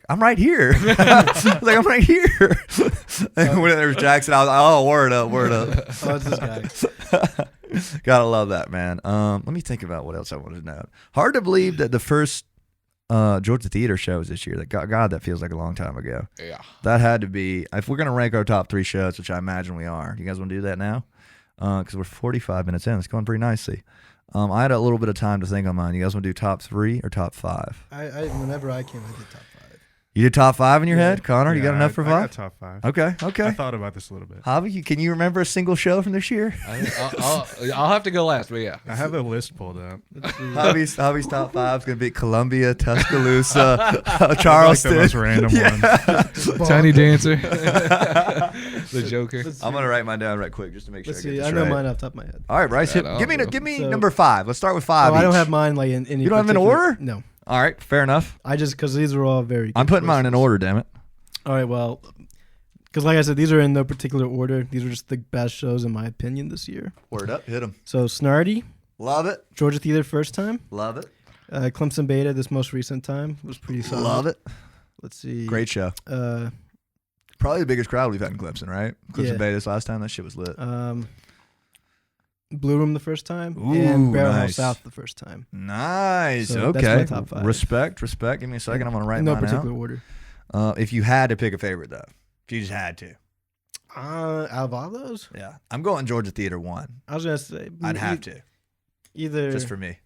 I'm right here. I'm right here. And when there was Jackson, I was like, oh, word up. Oh, it's this guy. Gotta love that, man. Let me think about what else I wanted to know. Hard to believe that the first Georgia Theater shows this year. God, that feels like a long time ago. Yeah. That had to be, if we're gonna rank our top 3 shows, which I imagine we are. You guys want to do that now? Because we're 45 minutes in. It's going pretty nicely. I had a little bit of time to think on mine. You guys want to do top 3 or top 5? Whenever I came, I did top 5. You did top 5 in your head, Connor? You got enough for 5? I got top 5. Okay. I thought about this a little bit. Javi, can you remember a single show from this year? I'll have to go last, but yeah. I have a list pulled up. Javi's top 5 is going to be Columbia, Tuscaloosa, Charleston. Like the most random one. Tiny Dancer. The Joker. I'm going to write mine down right quick just to make sure Let's I get see. this I know right. mine off the top of my head. All right, Bryce, give me So- number 5. Let's start with 5 I don't each. have mine like in any. You don't have in particular- order? No. All right, fair enough. I just because these are all very. I'm good putting mine in choices. order, damn it. All right, well, because like I said, these are in no particular order. These are just the best shows in my opinion this year. Word up, hit them. So Snarty, Love it. Georgia Theater first time, Love it. Clemson Beta this most recent time was pretty solid. Love it. Let's see. Great show. Probably the biggest crowd we've had in Clemson, right? Clemson Yeah. Bay this last time. That shit was lit. Blue Room the first time, Ooh, and Barrel House nice. South the first time. Nice. So okay. that's my top 5. Respect. Give me a second. I'm going to write in no mine particular order. out. If you had to pick a favorite, though. If you just had to. Out of all those, Yeah. I'm going Georgia Theater 1. I was gonna say I'd have to. either. Just for me.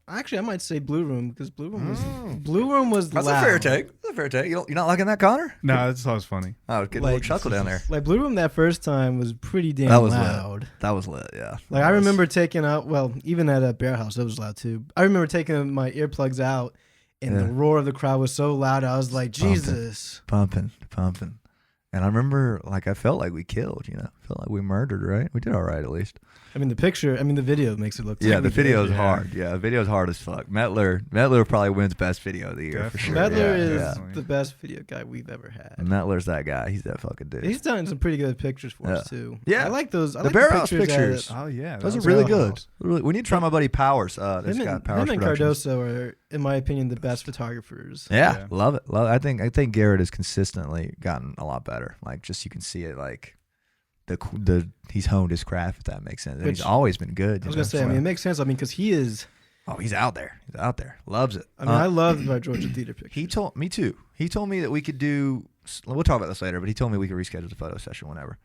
Actually, I might say Blue Room because Blue Room was That's loud. a fair take. That's a fair take. You're not liking that, Connor? No, that's always funny. I was getting a little chuckle down there. Like Blue Room that first time was pretty damn That was loud. lit. That was lit, yeah. Like I remember taking out, well, even at a Bear House, it was loud too. I remember taking my earplugs out, and the roar of the crowd was so loud. I was like, Jesus, Pumping. And I remember, I felt like we killed, felt like we murdered, right? We did all right, at least. I mean, the video makes it look. Yeah, like the we did. video's hard. Yeah, the video's hard as fuck. Mettler probably wins best video of the year for sure. Definitely. Mettler Yeah, is yeah. the best video guy we've ever had. And Mettler's that guy. He's that fucking dude. He's done some pretty good pictures for us too. Yeah. I like those. I The like Bear House pictures. pictures. Oh, yeah. Those are was really Barrel good. House. We need to try my buddy Powers. That's got Powers him and Productions. Cardoso are, in my opinion, the best photographers. Yeah, Yeah. love it. I think Garrett has consistently gotten a lot better. You can see it. He's honed his craft, if that makes sense. And he's Which- always been good. I was gonna say. I mean, it makes sense. I mean, because he is. oh, he's out there. Loves it. I mean, I love my Georgia Theater pictures. He told me too. He told me that we could do. We'll talk about this later, but he told me we could reschedule the photo session whenever.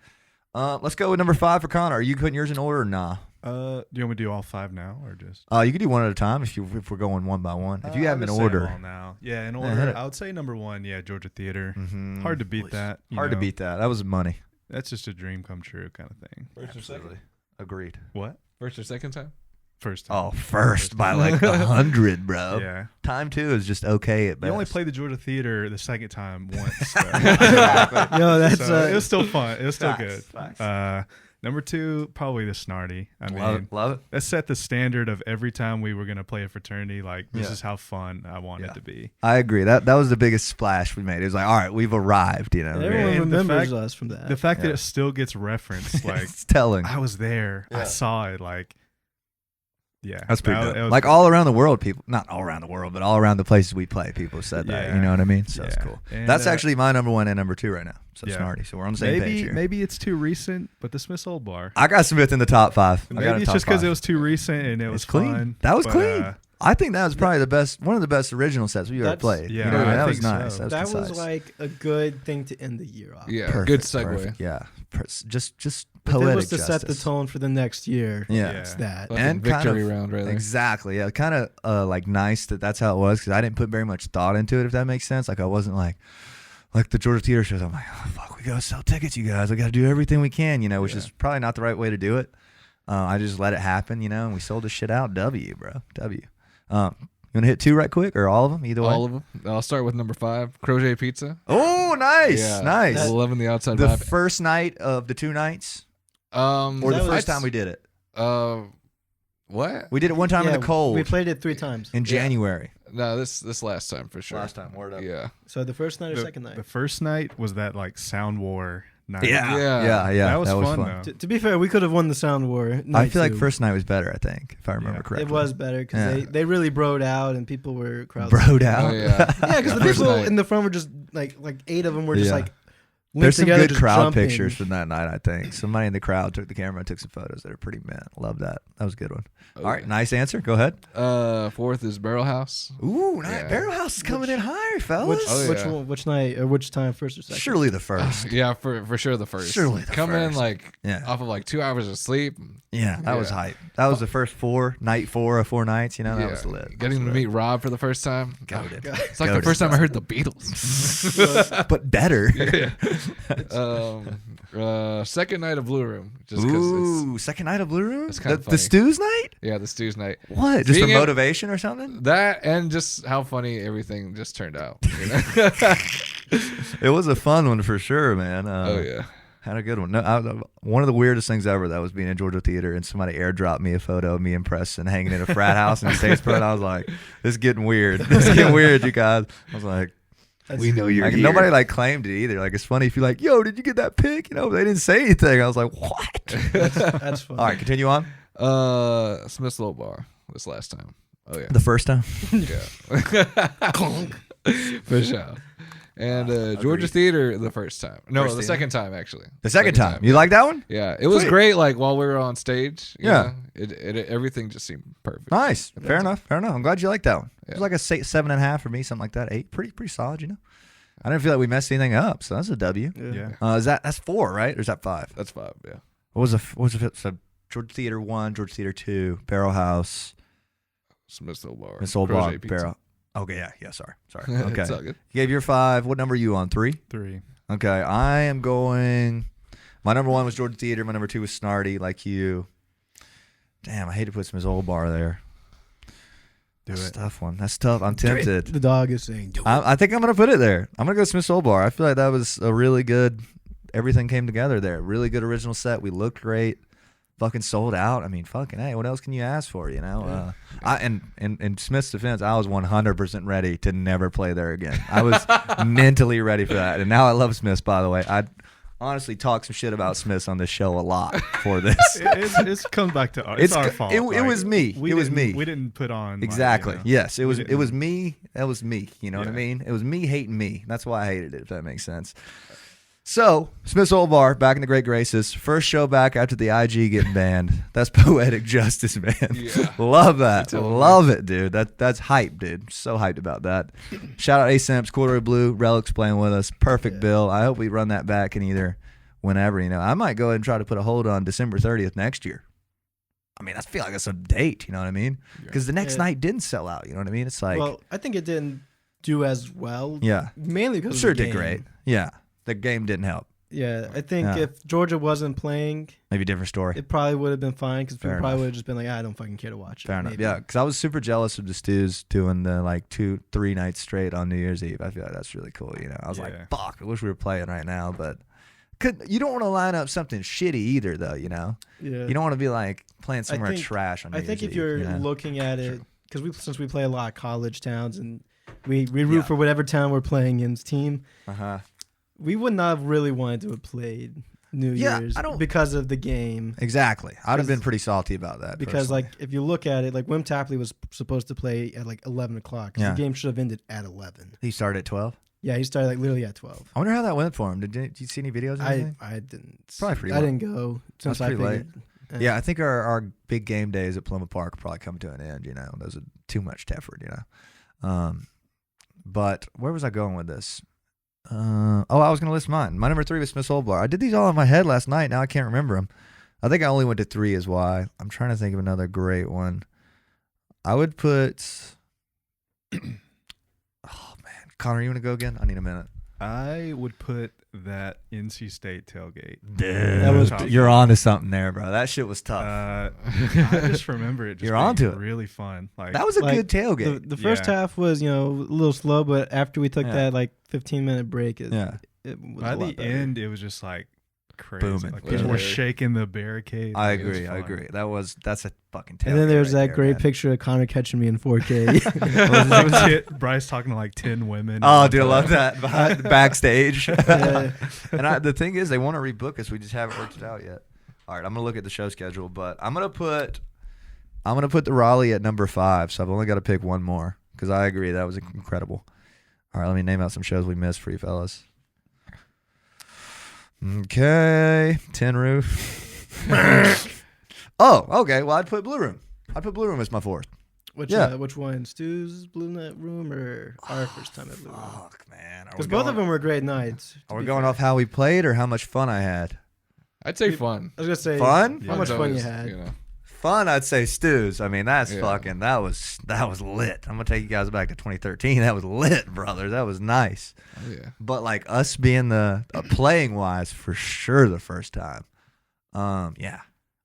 Let's go with number 5 for Connor. Are you putting yours in order or nah? Do you want me to do all 5 now or just? You can do one at a time if we're going one by one. If you have them in I'll just say order, them all now. Yeah, in hit order. it. I would say number 1. Yeah, Georgia Theater. Mhm. Hard to beat that. Hard to beat that. That was money. That's just a dream come true kind of thing. First or second? Agreed. What? First or second time? First time. Oh, first by 100, bro. Yeah. Time 2 is just okay at best. You only played the Georgia Theater the second time once. though. Yo, that's So it was still fun. It was still Facts, good. facts. Number 2, probably the Snarty. I love mean, it. Love it. that set the standard of every time we were gonna play a fraternity. Like this Yeah. is how fun I want Yeah. it to be. I agree. That was the biggest splash we made. It was like, all right, we've arrived. Everyone And the remembers fact- us from that. The fact Yeah. that it still gets referenced, like it's telling. I was there, Yeah. I saw it. Like, yeah, That's pretty that- dope. it was Like pretty all dope. around the world, people, not all around the world, but all around the places we play, people have said that. Yeah. You know what I mean? So it's Yeah. cool. And, That's actually my number 1 and number 2 right now. So Yeah. Snarty. So we're on the same page here. Maybe it's too recent, but the Smith's Old Bar. I got Smith in the top 5. I got Maybe a it's top just because 5. it was too recent and it was It's clean. fun. That was but, clean. I think that was probably one of the best original sets we ever That's- played. Yeah, You know, I that was think so. nice. That was That concise. was like a good thing to end the year off. Yeah, Perfect, good segue. perfect. Yeah, just If poetic it was to set the justice. tone for the next year, Yeah. it's that. Fucking And kind victory of- round right there. Exactly. Yeah, kind of like nice that's how it was because I didn't put very much thought into it. If that makes sense. Like I wasn't like the Georgia Theater shows. I'm like, oh fuck, we gotta sell tickets, you guys. We gotta do everything we can, which is probably not the right way to do it. I just let it happen, and we sold the shit out. W, bro. W. You want to hit 2 right quick or all of them? Either way. All of them. I'll start with number 5, Crochet Pizza. Oh, nice, Yeah, nice. loving the outside The vibe. first night of the 2 nights, or the That first was- time we did it. What? We did it one time in Yeah, the cold We played it 3 times. in January. No, this last time for sure. Last time, word up. Yeah. So the first night or second night? The first night was that like Sound War night. Yeah, Yeah. yeah. That was fun, though. To be fair, we could have won the Sound War. I night feel like two. first night was better. I think, if I remember Yeah. correctly, It was better because Yeah. they really broed out and people were crowded. broed out. Oh yeah. Yeah, because the First people night. in the front were just like 8 of them were just Yeah. like There's linked some together, good just crowd jumping. pictures from that night. I think somebody in the crowd took the camera and took some photos that are pretty mint. Love that. That was a good one. All right, nice answer. Go ahead. 4th is Barrel House. Ooh, nice. Yeah. Barrel House is coming in higher, fellas. Which Oh, which yeah. one, which night or which time, first or second? Surely the first. Yeah, for sure the first. Surely the Come in first. like Yeah. off of like 2 hours of sleep. Yeah, that was Yeah. hype. That was the first night 4 of 4 nights. That Yeah. was lit. Getting to meet Rob for the first time. Goated. It's like Goated. the first time I heard the Beatles. but better. Second night of Blue Room. Just because Ooh, second night of Blue Room? It's kinda the funny. Stews night? yeah, the Stews night. What? Just for Being in- motivation or something? That and just how funny everything just turned out. You know? It was a fun one for sure, man. Oh yeah. Had a good one. No, one of the weirdest things ever that was being in Georgia Theater and somebody airdropped me a photo of me and Preston hanging in a frat house in Statesboro. And I was like, this is getting weird. This is getting weird, you guys. I was like, We know you're like, here. nobody like claimed it either. Like it's funny if you're like, yo, did you get that pic? They didn't say anything. I was like, what? That's fun. All right, continue on. Smith's Little Bar this last time. Oh yeah. The first time. Yeah. For sure. And Georgia Theater the first time. No, First the theater? second time actually. The second time. You like that one? Yeah, it was Sweet. great. Like while we were on stage. you Yeah. know, it everything just seemed perfect. Nice. Fair enough. Fair enough. I'm glad you like that one. It Yeah. was like a 7.5 for me, something like that. 8. Pretty solid, I didn't feel like we messed anything up, so that's a W. Yeah. That's 4, right? Or is that 5? That's 5. Yeah. What was the so Georgia Theater 1, Georgia Theater 2, Barrel House, Smith's Little Bar. Miss Old Crochet Bar, Pizza. Barrel. Okay, yeah. Sorry. Okay. It's all good. You gave your 5. What number are you on? 3? 3. Okay, I am going. My number 1 was Georgia Theater. My number 2 was Snarty, like you. Damn, I hate to put Miss Old Bar there. That's a tough one. That's tough. I'm tempted. The dog is saying, do it. I think I'm gonna put it there. I'm gonna go Smith's Old Bar. I feel like that was a really good. Everything came together there. Really good original set. We looked great. Fucking sold out. I mean, fucking hey, what else can you ask for? In Smith's defense, I was 100% ready to never play there again. I was mentally ready for that, and now I love Smith's. By the way, I honestly talk some shit about Smith's on this show a lot for this. It's comes back to it's our fault. It was me. We It was didn't- me. We didn't put on Exactly. Yes, it was. It didn't- was me. That was me. You know what I Yeah. mean? It was me hating me. That's why I hated it. If that makes sense. So Smith's Old Bar back in the great graces. First show back after the IG getting banned. That's poetic justice, man. Yeah. Love that. Love it, dude. That's hype, dude. So hyped about that. Shout out A-Simps, Corduroy Blue, Relics playing with us. Perfect bill. I hope we run that back in either whenever. I might go ahead and try to put a hold on December 30th next year. I mean, I feel like that's a date. You know what I mean? Because the next Yeah. night didn't sell out. You know what I mean? It's like, well, I think it didn't do as well. yeah, Mainly because sure of the it did game. great. Yeah, the game didn't help. Yeah, I think Yeah. if Georgia wasn't playing, Maybe different story. it probably would have been fine because people Fair probably enough. would have just been like, I don't fucking care to watch it. Fair enough. maybe. Yeah, because I was super jealous of the Stews doing the like 2-3 nights straight on New Year's Eve. I feel like that's really cool. I was Yeah. like, fuck, I wish we were playing right now, but you don't want to line up something shitty either, though. Yeah. You don't want to be like playing somewhere think- trash on New I think Year's if you're Eve, looking at it, because since we play a lot of college towns and we root Yeah. for whatever town we're playing in's team, we would not have really wanted to have played New Yeah, Year's I don't- because of the game. Exactly. I'd have Because- been pretty salty about that. Because personally. like if you look at it, like Wim Tapley was supposed to play at like 11 o'clock. 'Cause Yeah. The game should have ended at 11. He started at 12. Yeah, he started like literally at 12. I wonder how that went for him. Did you see any videos or anything? I didn't. Probably pretty I late. didn't go since That's I pretty figured. Yeah, I think our big game days at Plymouth Park are probably coming to an end. Those are too much effort. But where was I going with this? I was going to list mine. My number 3 was Smith's Old Bar. I did these all in my head last night. Now I can't remember them. I think I only went to 3 is why. I'm trying to think of another great one. I would put... oh, man. Connor, you want to go again? I need a minute. I would put that NC State tailgate. Dude, you're on to something there, bro. That shit was tough. I just remember it. You're onto it. Really fun. Like that was a good tailgate. The first half was a little slow, but after we took that 15-minute break, it was by a lot the better. end, it was just like crazy. Booming. Like people were shaking the barricade. I Like, it was agree. fun. That's a fucking tailgate. And then there's right that there, great man. picture of Connor catching me in 4K. It was Bryce talking to like 10 women. Oh, dude, I love that backstage. Yeah. And the thing is, they want to rebook us. We just haven't worked it out yet. All right, I'm gonna look at the show schedule, but I'm gonna put the Raleigh at number 5. So I've only got to pick one more because I agree that was incredible. All right, let me name out some shows we missed for you fellas. Okay, Tin Roof. Oh, okay. Well, I'd put Blue Room. I'd put Blue Room as my 4th. Which one? Stu's Blue Night Room or our first time at Blue Room? Fuck, man. Because both of them were great nights. Are we going off how we played or how much fun I had? I'd say fun. I was gonna say Fun? How much Fun's fun you always, had? Fun, I'd say Stu's. I mean, that's Yeah. fucking, that was lit. I'm going to take you guys back to 2013. That was lit, brother. That was nice. Oh, yeah. But like us being the playing wise, for sure the first time. Yeah.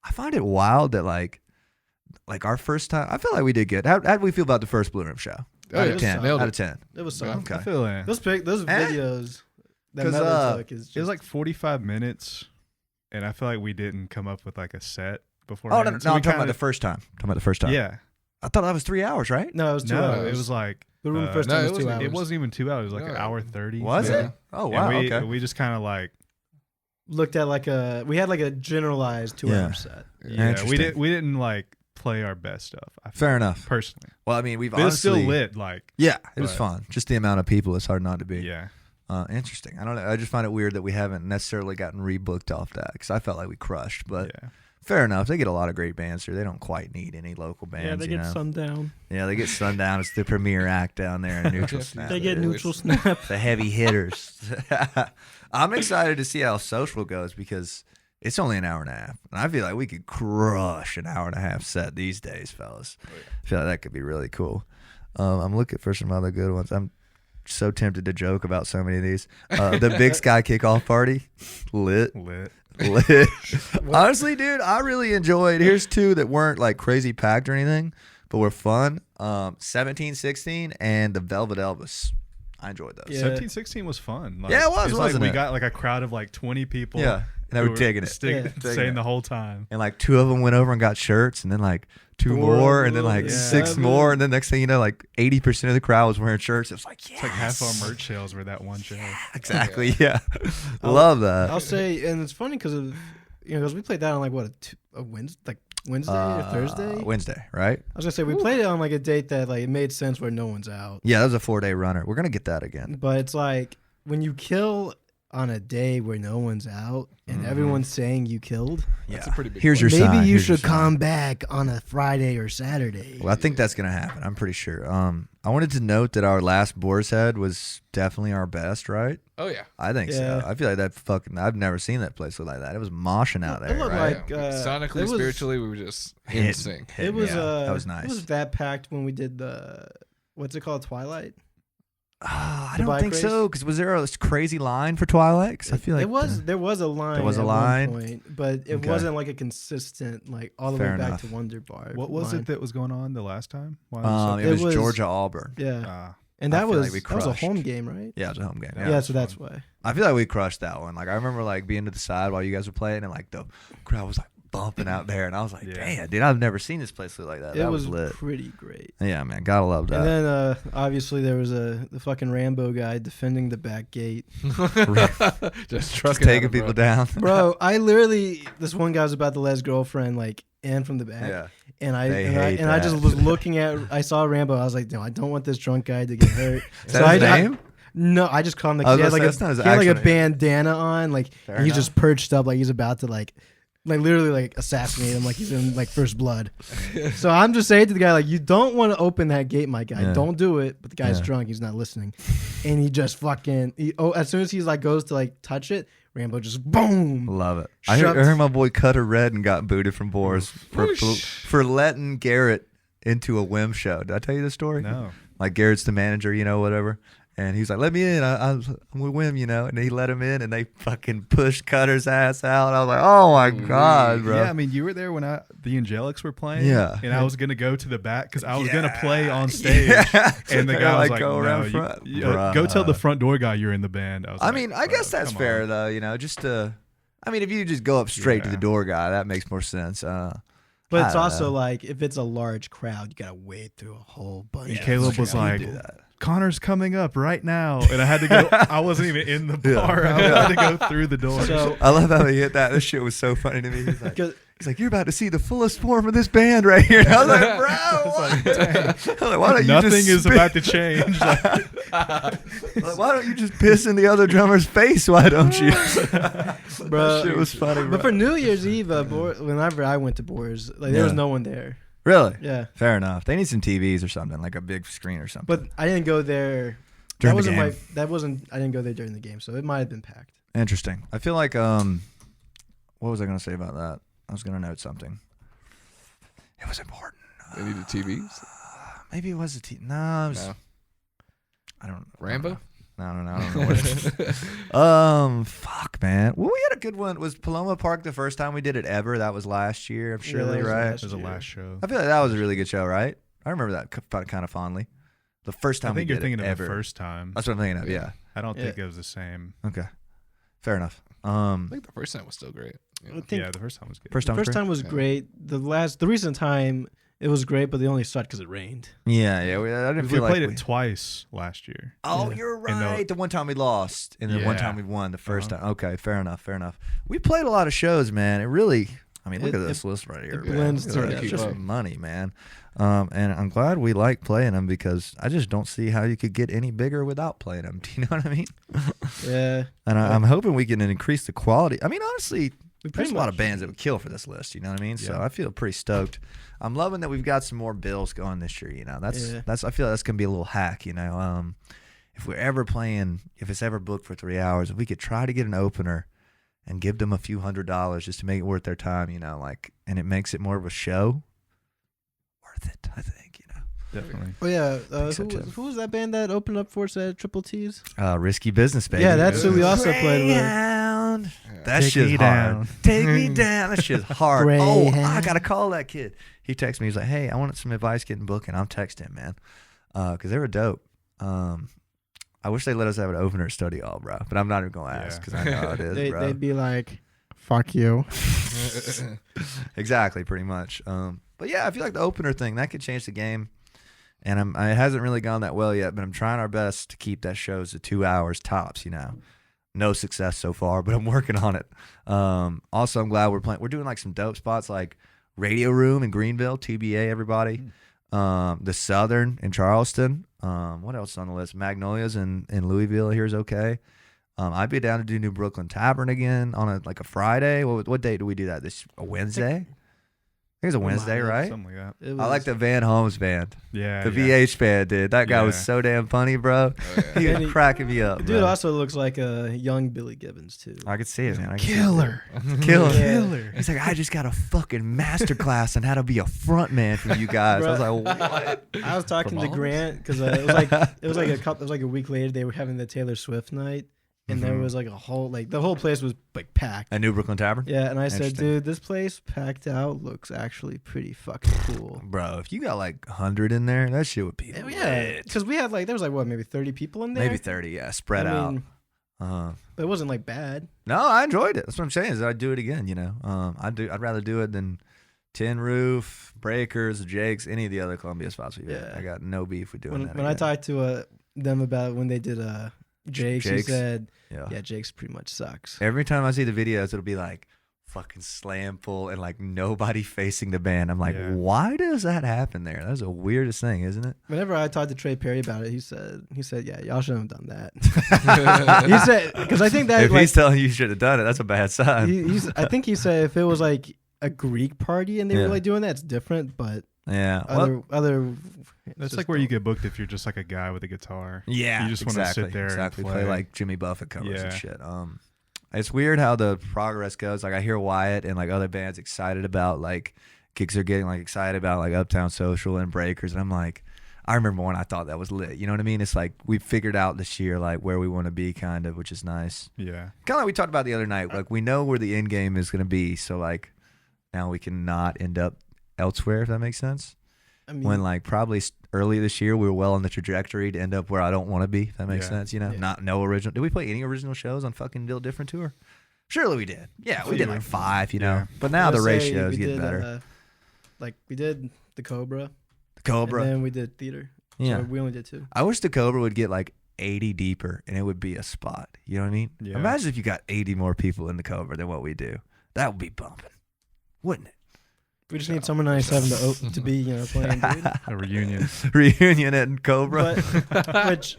I find it wild that like our first time, I feel like we did good. How did we feel about the first Blue Room show? Oh, Out yeah. of 10. Nailed Out it. of 10. It was Yeah. something. I feel that. Those videos that 'Cause, Metal took is just, It was like 45 minutes, and I feel like we didn't come up with like a set before. Oh, no, I'm talking about the first time. Yeah. I thought that was 3 hours, right? no, it was 2 No, hours. it was like Blue Room first no, time it was 2 wasn't- hours. it wasn't even 2 hours. It was like an No. hour 30. Was Yeah. it? Oh, wow. And Okay. we just kind of like Looked at we had like a generalized 2 hour set. we Interesting. didn't like play our best stuff. I feel, Fair enough. personally. Well, I mean, we've But it was honestly. still lit. Like Yeah, it was But- fun. Just the amount of people, it's hard not to be. yeah. Interesting. I don't know. I just find it weird that we haven't necessarily gotten rebooked off that because I felt like we crushed. But Yeah. fair enough. They get a lot of great bands here. They don't quite need any local bands. Yeah, they you get know? Sundown. Yeah, they get Sundown. It's the premier act down there in Neutral Snap. They get Yeah, Neutral Snap. The heavy hitters. I'm excited to see how social goes because it's only an hour and a half. And I feel like we could crush an hour and a half set these days, fellas. I feel like that could be really cool. I'm looking for some other good ones. I'm so tempted to joke about so many of these. The Big Sky Kickoff Party, lit. Honestly, dude, I really enjoyed. Here's 2 that weren't like crazy packed or anything, but were fun. 1716 and the Velvet Elvis. I enjoyed those. Yeah. 1716 was fun. Like, Yeah, it was, It's wasn't like it? we got like a crowd of like 20 people. Yeah, and they who were digging it. Yeah. Saying the whole time. And like 2 of them went over and got shirts, and then like 2 4 more, and then like yeah. 6 7. more, and then next thing you know, like 80% of the crowd was wearing shirts. It was like, yes. It's like half our merch sales were that one show. Exactly, yeah. Love that. I'll say, and it's funny because because we played that on like what a Wednesday, or Thursday. Wednesday, right? I was gonna say we played it on like a date that like it made sense where no one's out. Yeah, that was a 4-day runner. We're gonna get that again. But it's like when you kill on a day where no one's out and everyone's saying you killed, That's a pretty big Here's one. your maybe sign. you Here's your should sign. come back on a Friday or Saturday. Well, I think that's gonna happen. I'm pretty sure. I wanted to note that our last Boars head was definitely our best, right? Oh, yeah. I think Yeah. so. I feel like that fucking. I've never seen that place look like that. It was moshing out It there, looked right? like, Yeah. Sonically, it was- spiritually, we were just in Hitting. sync. It was that was nice. It was that packed when we did the what's it called, Twilight? I The don't bike think race? so. Because was there a crazy line for Twilight? 'Cause I feel like there was a line. There was a at line? one point, but it Okay. wasn't like a consistent like all the Fair way back enough. to Wonder Bar. What was line. it that was going on the last time? Why it It was was- Georgia Auburn. Yeah, and I that feel was like we that was a crushed. home game, right? Yeah, it was a home game. Yeah. Yeah, it's so that's fun. why. I feel like we crushed that one. Like I remember like being to the side while you guys were playing, and like the crowd was like bumping out there, and I was like, Yeah. damn, dude, I've never seen this place look like that. It That was lit. pretty great. Yeah, man, gotta love that. And then obviously there was the fucking Rambo guy defending the back gate. Just Just trucking taking at him, people bro. down. Bro, I literally this one guy was about to let his girlfriend like in from the back. Yeah. And I They and, I, hate and I just that. was looking at I saw Rambo. I was like, no, I don't want this drunk guy to get hurt. Is that his name? No, I just called him I like was he had gonna like say, that's not his he had like a actual name. bandana on, like Fair and he's enough. just perched up like he's about to like like literally like assassinate him like he's in like First Blood. So I'm just saying to the guy like, you don't want to open that gate, my guy. Yeah. Don't do it. But the guy's Yeah. drunk. He's not listening, and he just fucking. As soon as he's like goes to like touch it, Rambo just boom. Love it. I heard my boy Cutter Red and got booted from Boars for letting Garrett into a whim show. Did I tell you this story? No. Like Garrett's the manager, whatever. And he was like, let me in. I'm with Wim, And he let him in, and they fucking pushed Cutter's ass out. I was like, oh, my God, bro. Yeah, I mean, you were there when the Angelics were playing. Yeah. And I was going to go to the back because I was going to play on stage. And the guy was like, go no, around front. go tell the front door guy you're in the band. I mean, I guess that's fair, though, just to – I mean, if you just go up straight to the door guy, that makes more sense. But it's also like, if it's a large crowd, you got to wade through a whole bunch. And Caleb was like, do that. Connor's coming up right now. And I had to go. I wasn't even in the bar. I had to go through the door. So I love how he hit that. This shit was so funny to me. He's like, you're about to see the fullest form of this band right here. And I was like, bro, why don't you nothing just is about to change. why don't you just piss in the other drummer's face? Why don't you? bro, That shit was funny, bro. But for New Year's Eve, whenever I went to Boars, like there was no one there. Really? Yeah. Fair enough. They need some TVs or something, like a big screen or something. But I didn't go there. During that the wasn't game. I didn't go there during the game, so it might have been packed. Interesting. I feel like what was I going to say about that? I was going to note something. It was important. They needed TVs. Maybe it was a TV. No, it was, No. I don't. Rambo. I don't know what it is. Fuck, man. Well, we had a good one. Was Paloma Park the first time we did it ever? That was last year, I'm surely, was right? last It was the last show. I feel like that was a really good show, right? I remember that kind of fondly. The first time I think we you're did thinking it of ever. the first time. That's what I'm thinking of. Yeah. I don't think Yeah. it was the same. Okay. Fair enough. I think the first time was still great. I Yeah. think Yeah, the first time was good. First the time. first was time was Yeah. great. The recent time it was great, but they only sucked because it rained. great. Yeah. I didn't We feel played like it twice last year. Oh, Yeah. you're And right. The one time we lost, and the one Yeah. time we won the 1st Uh-huh. time. Okay, fair enough. We played a lot of shows, man. It really. I mean, look It- at this list right here. it man. blends Look at that. together. It's just Keep up. money, man. And I'm glad we like playing them because I just don't see how you could get any bigger without playing them. Do you know what I mean? Yeah. And I'm hoping we can increase the quality. I mean, honestly, We there's pretty a lot of much- bands that would kill for this list. You know what I mean? So Yeah. I feel pretty stoked. I'm loving that we've got some more bills going this year. That's I feel that's gonna be a little hack. If we're ever playing, if it's ever booked for 3 hours, if we could try to get an opener and give them a few $100s just to make it worth their time, and it makes it more of a show. Worth it, I think. Definitely. Oh yeah. Think so, too. Who was that band that opened up for us at Triple T's? Risky Business, baby. Yeah, that's who we also played with. Greyhound. That Take shit's me hard. down. Take me down. That shit's hard. Oh, I Greyhound. gotta call that kid. He texted me. He's like, "Hey, I wanted some advice getting booking." I'm texting him, man, because they were dope. I wish they let us have an opener at Study Hall, bro. But I'm not even gonna ask because I know how it is, bro. They'd be like, "Fuck you." Exactly, pretty much. But yeah, I feel like the opener thing that could change the game. And it hasn't really gone that well yet, but I'm trying our best to keep that shows to 2 hours tops. No success so far, but I'm working on it. Also, I'm glad we're doing like some dope spots like Radio Room in Greenville, TBA, everybody. The Southern in Charleston. What else is on the list? Magnolias in Louisville. Here's okay. I'd be down to do New Brooklyn Tavern again on a Friday. What date do we do that? A Wednesday? I think it's a Wednesday, right? Something like that. I like the Van Holmes band. Yeah. The yeah. VH band, dude. That guy was Yeah. so damn funny, bro. Oh, yeah. He And was he- cracking me up, The dude bro. also looks like a young Billy Gibbons too. I could see it, man. I could see it. Killer. Killer. Yeah. Killer. He's like, I just got a fucking masterclass on how to be a front man for you guys. I was like, what? I was talking From to Moms? Grant because it was like a week later they were having the Taylor Swift night, and there Mhm. was like the whole place was like packed. A New Brooklyn Tavern? Yeah, and I said, Interesting. dude, this place packed out looks actually pretty fucking cool. Bro, if you got like 100 in there, that shit would be Yeah, lit. because we had there was maybe 30 people in there. Maybe 30, yeah, spread I out. mean, it wasn't like bad. No, I enjoyed it. That's what I'm saying. Is I'd do it again. I'd rather do it than Tin Roof, Breakers, Jake's, any of the other Columbia spots we've had. Yeah. I got no beef with doing that. When I again. talked to them about when they did Jake's, he Jake's? said, Yeah. yeah, Jake's pretty much sucks. Every time I see the videos, it'll be like fucking slam full and like nobody facing the band. I'm like, Yeah. why does that happen there? That's the weirdest thing, isn't it? Whenever I talked to Trey Perry about it, he said, yeah, y'all shouldn't have done that. He said, because I think that If like, he's telling you should have done it, that's a bad sign. I think he said if it was like a Greek party and they Yeah. were like doing that, it's different. But Yeah. Well, other That's just like where you don't. get booked if you're just like a guy with a guitar. yeah. You just wanna exactly, sit there and exactly. play. like Jimmy Buffett covers and Yeah. shit. It's weird how the progress goes. Like I hear Wyatt and like other bands excited about like gigs are getting like excited about like Uptown Social and Breakers, and I'm like, I remember when I thought that was lit. You know what I mean? It's like we figured out this year like where we want to be, kind of, which is nice. Yeah. Kind of like we talked about the other night. Like we know where the end game is going to be, so like now we can not end up elsewhere. If that makes sense. I mean, When like probably early this year we were well on the trajectory to end up where I don't want to be. If that makes Yeah. sense. You know, Yeah. no original. Did we play any original shows on fucking Dill Different Tour? Surely we did. Yeah, we did like 5. You know, Yeah. but now the let's say ratio is we getting did, better. Like we did the Cobra, The Cobra. and then we did theater. Yeah. So we only did 2. I wish the Cobra would get like 80 deeper and it would be a spot. You know what I mean? Yeah. Imagine if you got 80 more people in the Cobra than what we do. That would be bumping, wouldn't it? We just need Summer '97 to be playing, dude. A reunion. Reunion at Cobra. But which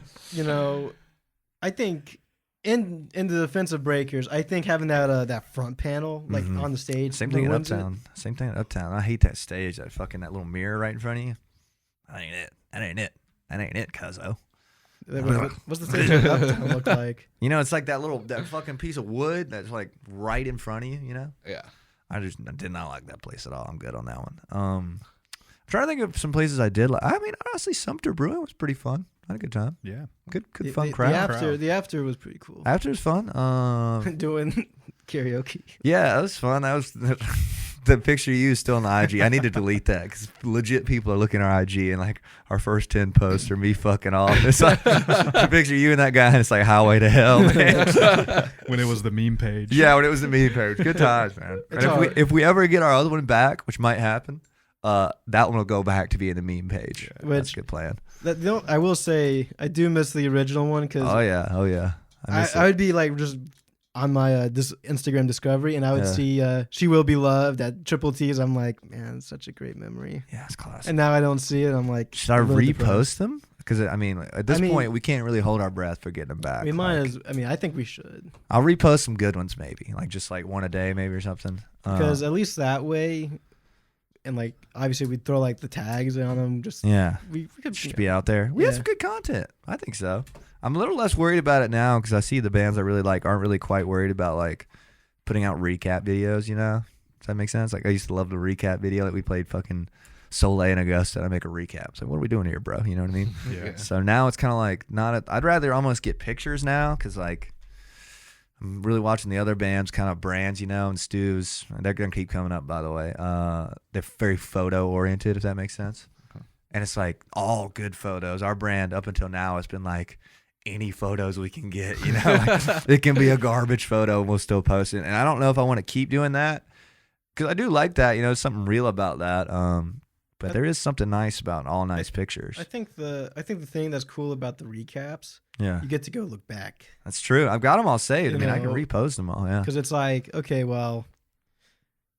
I think in the defense of Breakers, I think having that front panel like Mhm. on the stage. Same thing in wins it. Uptown. Same thing in Uptown. I hate that stage. That little mirror right in front of you. That ain't it. That ain't it. That ain't it, cuzzo. What's the stage in Uptown look like? You know, it's like that fucking piece of wood that's like right in front of you. You know. Yeah. I did not like that place at all. I'm good on that one. I'm trying to think of some places I did like. I mean, honestly, Sumter Brewing was pretty fun. I had a good time. Yeah. Good fun crowd. The after was pretty cool. After was fun. Doing karaoke. Yeah, that was fun. That was the picture you used still on the IG. I need to delete that because legit people are looking at our IG and like our first 10 posts are me fucking off. It's like the picture of you and that guy, and it's like Highway to Hell, man. When it was the meme page. Yeah, when it was the meme page. Good times, man. And if we ever get our other one back, which might happen, that one will go back to being the meme page. Yeah. That's a good plan. I will say I do miss the original one because Oh yeah. I would be like just on my this Instagram discovery, and I would see "She Will Be Loved" at Triple T's. I'm like, man, it's such a great memory. Yeah, it's classic. And now I don't see it. I'm like, Should I I'm really repost depressed. them? Because I mean, at this point, we can't really hold our breath for getting them back. We might Like, as. I mean, I think we should I'll repost some good ones, maybe just like one a day, maybe or something. because at least that way, and like obviously we'd throw like the tags on them. Just yeah, we could should be out there. We have some good content. I think so. I'm a little less worried about it now because I see the bands I really like aren't really quite worried about like putting out recap videos. You know, does that make sense? Like I used to love the recap video that we played fucking Soleil and Augusta. I make a recap. So what are we doing here, bro? You know what I mean? Yeah. So now it's kind of like I'd rather almost get pictures now because like I'm really watching the other bands, kind of brands, and Stu's. They're gonna keep coming up, by the way. They're very photo oriented, if that makes sense. Okay. And it's like all good photos. Our brand up until now has been like any photos we can get. Like, it can be a garbage photo and we'll still post it. And I don't know if I want to keep doing that because I do like that. There's something real about that. But there is something nice about all nice pictures. I think the thing that's cool about the recaps, Yeah, you get to go look back that's true. I've got them all saved. I You mean, I can know, repost them all. Yeah. because it's like, okay, well,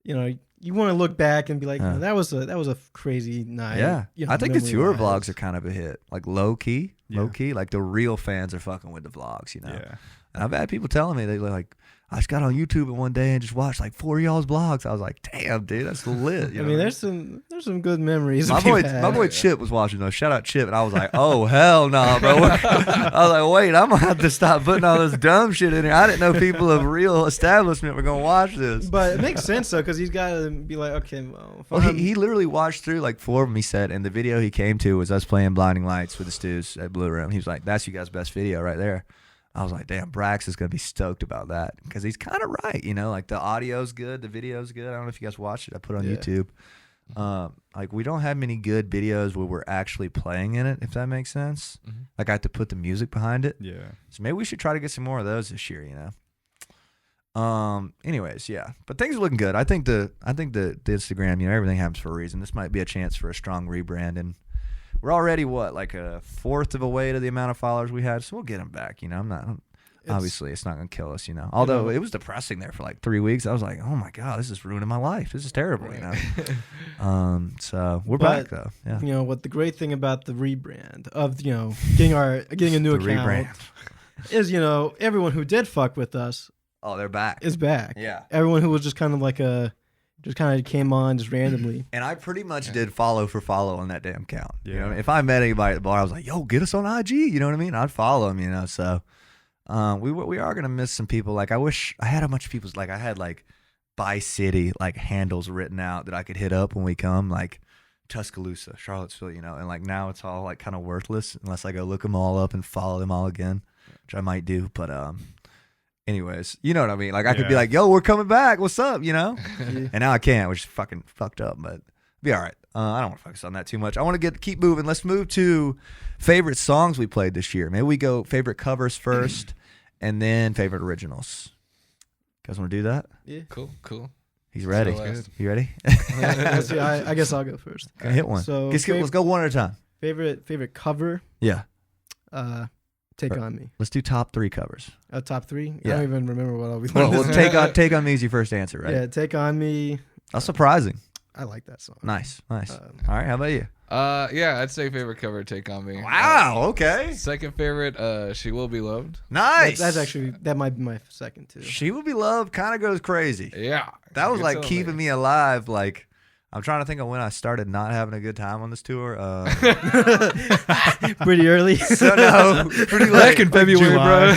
you want to look back and be like, Yeah. that was a crazy night. Yeah, I think the tour memory-wise. vlogs are kind of a hit. Like low key, like the real fans are fucking with the vlogs, Yeah. And I've had people telling me they like, I just got on YouTube one day and just watched like 4 of y'all's vlogs. I was like, damn, dude, that's lit. I mean, there's some good memories. my we've had. boy Chip was watching those. Shout out Chip, and I was like, oh hell no, bro. I was like, wait, I'm gonna have to stop putting all this dumb shit in here. I didn't know people of real establishment were gonna watch this. But it makes sense though, because he's got to be like, okay, well, Well, he literally watched through like 4 of them, he said, and the video he came to was us playing Blinding Lights with the Stews at Blue Room. He was like, that's you guys' best video right there. I was like, damn, Brax is going to be stoked about that because he's kind of right, like the audio's good, the video's good. I don't know if you guys watched it. I put it on YouTube. Like we don't have many good videos where we're actually playing in it, if that makes sense. Mhm. Like I have to put the music behind it. Yeah. So maybe we should try to get some more of those this year, Anyways, yeah. But things are looking good. I think the Instagram, everything happens for a reason. This might be a chance for a strong rebrand, and we're already like a fourth of a way to the amount of followers we had, so we'll get them back. I'm not. obviously it's not going to kill us, Although it was depressing there for like 3 weeks. I was like, oh my God, this is ruining my life. This is terrible, So we're back though. Yeah. What the great thing about the rebrand of getting a new account rebrand is everyone who did fuck with us. Oh, they're back. Is back. Yeah. Everyone who was just kind of like just kind of came on just randomly. And I pretty much did follow for follow on that damn count. Yeah. If I met anybody at the bar, I was like, yo, get us on IG. You know what I mean? I'd follow them, So we are going to miss some people. Like, I wish I had a bunch of people's, like, I had, like, by city, like, handles written out that I could hit up when we come, like, Tuscaloosa, Charlottesville, And, like, now it's all, like, kind of worthless unless I go look them all up and follow them all again, which I might do. But, anyways, you know what I mean? Like, I could be like, yo, we're coming back. What's up, And now I can't, which is fucking fucked up, but be all right. I don't want to focus on that too much. I want to keep moving. Let's move to favorite songs we played this year. Maybe we go favorite covers first and then favorite originals. You guys want to do that? Yeah. Cool. He's ready. You ready? I guess I'll go first. Okay, hit one. So let's go one at a time. Favorite cover? Yeah. Take On Me. Let's do top 3 covers. Top 3? Yeah. I don't even remember what I'll be Well, Take On Me is your first answer, right? Yeah, Take On Me. That's surprising. I like that song. Nice. All right, how about you? Yeah, I'd say favorite cover, Take On Me. Wow, okay. Second favorite, She Will Be Loved. Nice. That's actually, that might be my second too. She Will Be Loved kind of goes crazy. Yeah. That was like keeping me alive. Like, I'm trying to think of when I started not having a good time on this tour. Pretty early. So no, pretty late. Back in February, bro.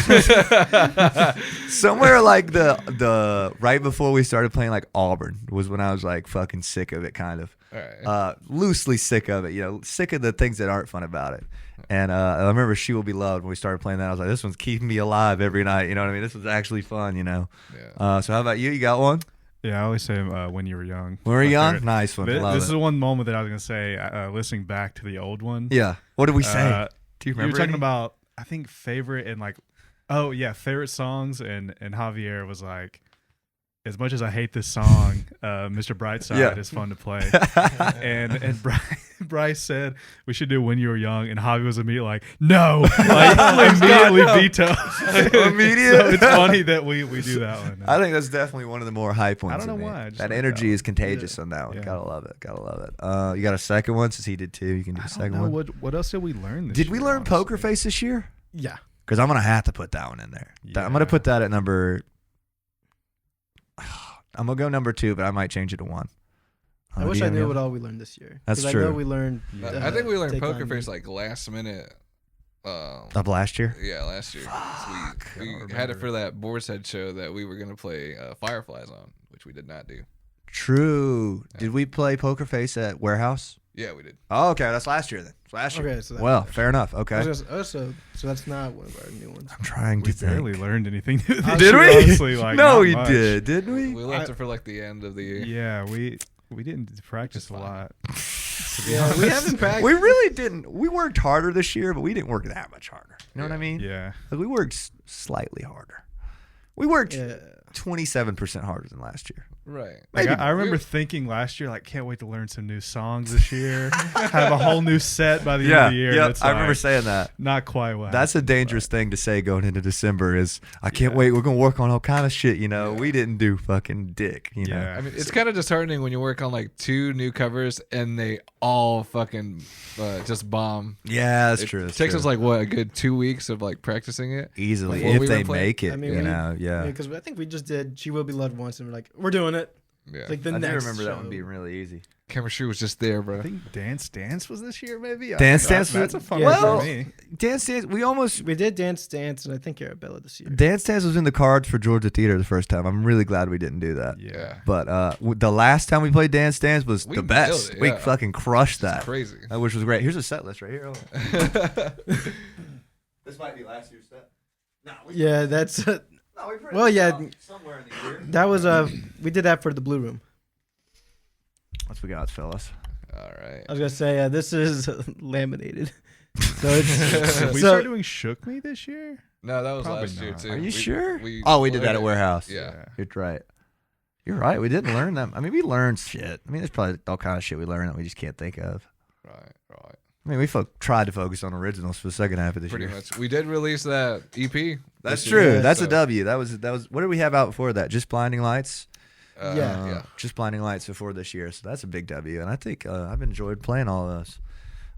Somewhere like the right before we started playing like Auburn was when I was like fucking sick of it, kind of. All right. Loosely sick of it, sick of the things that aren't fun about it. And I remember She Will Be Loved when we started playing that. I was like, this one's keeping me alive every night. You know what I mean? This was actually fun, Yeah. So how about you? You got one? Yeah, I always say When You Were Young. When we were young? Favorite. Nice one. This is one moment that I was going to say, listening back to the old one. Yeah. What did we say? Do you remember? You were talking any? about, I think, favorite and like, favorite songs. And Javier was like, as much as I hate this song, Mr. Brightside is fun to play. and Bryce said we should do When You Were Young, and Javi was immediately like, no, like immediately veto. Immediate. So it's funny that we do that one. I think that's definitely one of the more high points. I don't know of me. why. I just That like energy that is contagious on that one. Yeah. Gotta love it. You got a second one since he did 2. You can do a I second don't know one. what else did we learn this Did year, we learn honestly? Poker Face this year? Yeah. Because I'm gonna have to put that one in there. I'm gonna put that at number. I'm gonna go number 2, but I might change it to 1. I wish I knew what all we learned this year. That's 'Cause true. I know we learned. I think we learned Take Poker On Face Me. like last minute. Of last year. Yeah, last year. We had it for that Boars Head show that we were gonna play Fireflies on, which we did not do. True. Did we play Poker Face at Warehouse? Yeah, we did. Oh, okay. That's last year then. It's last year. Okay, so that's Well, last fair enough. Okay. so that's not one of our new ones. I'm trying We to barely think. learned anything new this Did year, we? honestly, like, No, not we much. did, didn't We we? left it for like the end of the year. Yeah, we didn't practice a fine. lot. Yeah, we haven't practiced. We really didn't. We worked harder this year, but we didn't work that much harder. You know what I mean? Yeah. 'Cause we worked slightly harder. We worked Yeah. 27% harder than last year. Right. Like, Maybe. I remember thinking last year, like, can't wait to learn some new songs this year. Have a whole new set by the end of the year. yeah. It's I remember like, saying that. not quite what. That's a dangerous thing to say going into December. Is I can't wait. We're gonna work on all kind of shit. We didn't do fucking dick. You know. Yeah. I mean, it's kind of disheartening when you work on like 2 new covers and they all fucking just bomb. Yeah, that's It true. That's takes true. us like what, a good 2 weeks of like practicing it. easily like what if we they were playing. make it. I mean, yeah. Because I think we just did "She Will Be Loved" once, and we're like, we're doing it. Yeah. Like the I do next. remember that show. one being really easy. Chemistry was just there, bro. I think Dance was this year, maybe. Dance Dance That's a was- fun Yeah, one well, for me. Dance Dance. We almost We did Dance, and I think Arabella this year. Dance Dance was in the cards for Georgia Theater the first time. I'm really glad we didn't do that. Yeah. But the last time we played Dance Dance was We the nailed best. it, We yeah. fucking crushed It's that, crazy. which was great. Here's a set list right here. This might be last year's set. No, Yeah, that's. no, we Well, yeah. somewhere in the year. That was we did that for the Blue Room. What's we got, fellas? All right. I was gonna say this is laminated. So it's Did we so- start doing Shook Me this year? No, that was Probably last year not. too. Are you sure? We Oh, we did that learned at it. Warehouse. Yeah. You're right. You're right. We didn't learn them. I mean, we learned shit. I mean, there's probably all kind of shit we learned that we just can't think of. Right. I mean, we tried to focus on originals for the second half of this Pretty year. much. We did release that EP. That's this true. year, That's so- a W. That was. What did we have out before that? Just Blinding Lights. Yeah. Just Blinding Lights before this year. So that's a big W. And I think I've enjoyed playing all of those.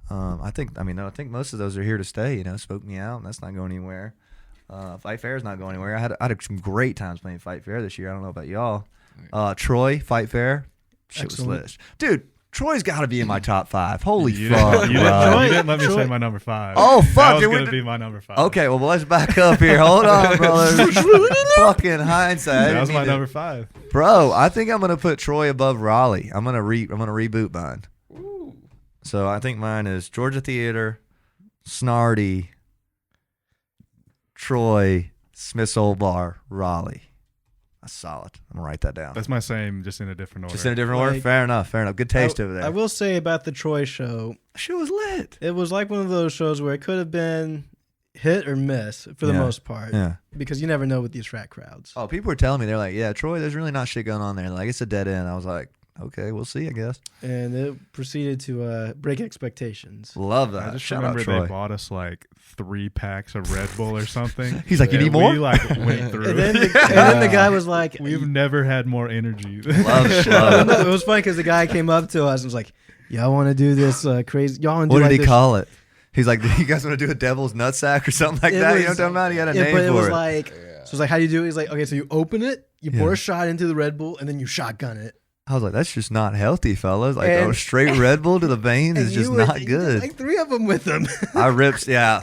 I think most of those are here to stay. You know, Spoke Me Out, and that's not going anywhere. Fight Fair is not going anywhere. I had some great times playing Fight Fair this year. I don't know about y'all. Troy, Fight Fair. Shit was lit. Dude, Troy's got to be in my top 5. Holy fuck, You bro. didn't let me say my number 5. Oh, fuck. That was dude, going to be my number 5. Okay, well, let's back up here. Hold on, brother. Fucking hindsight. I That was didn't my mean to- number 5. Bro, I think I'm gonna put Troy above Raleigh. I'm gonna reboot mine. Ooh. So I think mine is Georgia Theater, Snarty, Troy, Smith's Old Bar, Raleigh. That's solid. I'm gonna write that down. That's my same, just in a different order. Just in a different order. Like- Fair enough. Good taste over there. I will say about the Troy show, Shit was lit. it was like one of those shows where it could have been hit or miss for the Yeah. most part. Yeah. Because you never know with these frat crowds. Oh, people were telling me, they're like, yeah, Troy, there's really not shit going on there. Like, it's a dead end. I was like, okay, we'll see, I guess. And it proceeded to break expectations. Love that. I just Shout remember out Troy. they bought us like 3 packs of Red Bull or something. He's like, you And need more? We like went through And then, it. the guy was like, We've never had more energy. Love it. No, it was funny because the guy came up to us and was like, y'all want to do this crazy? Y'all want to What do did like he this? call it? He's like, you guys want to do a devil's nutsack or something like It that? You know was- what I'm talking about? He had a Yeah, name but it for was it. like, Yeah. so it's like, how do you do it? He's like, okay, so you open it, you Yeah. pour a shot into the Red Bull, and then you shotgun it. I was like, that's just not healthy, fellas. Like, And- straight Red Bull to the veins And is just you were- not you good. did like 3 of them with him. I ripped, yeah.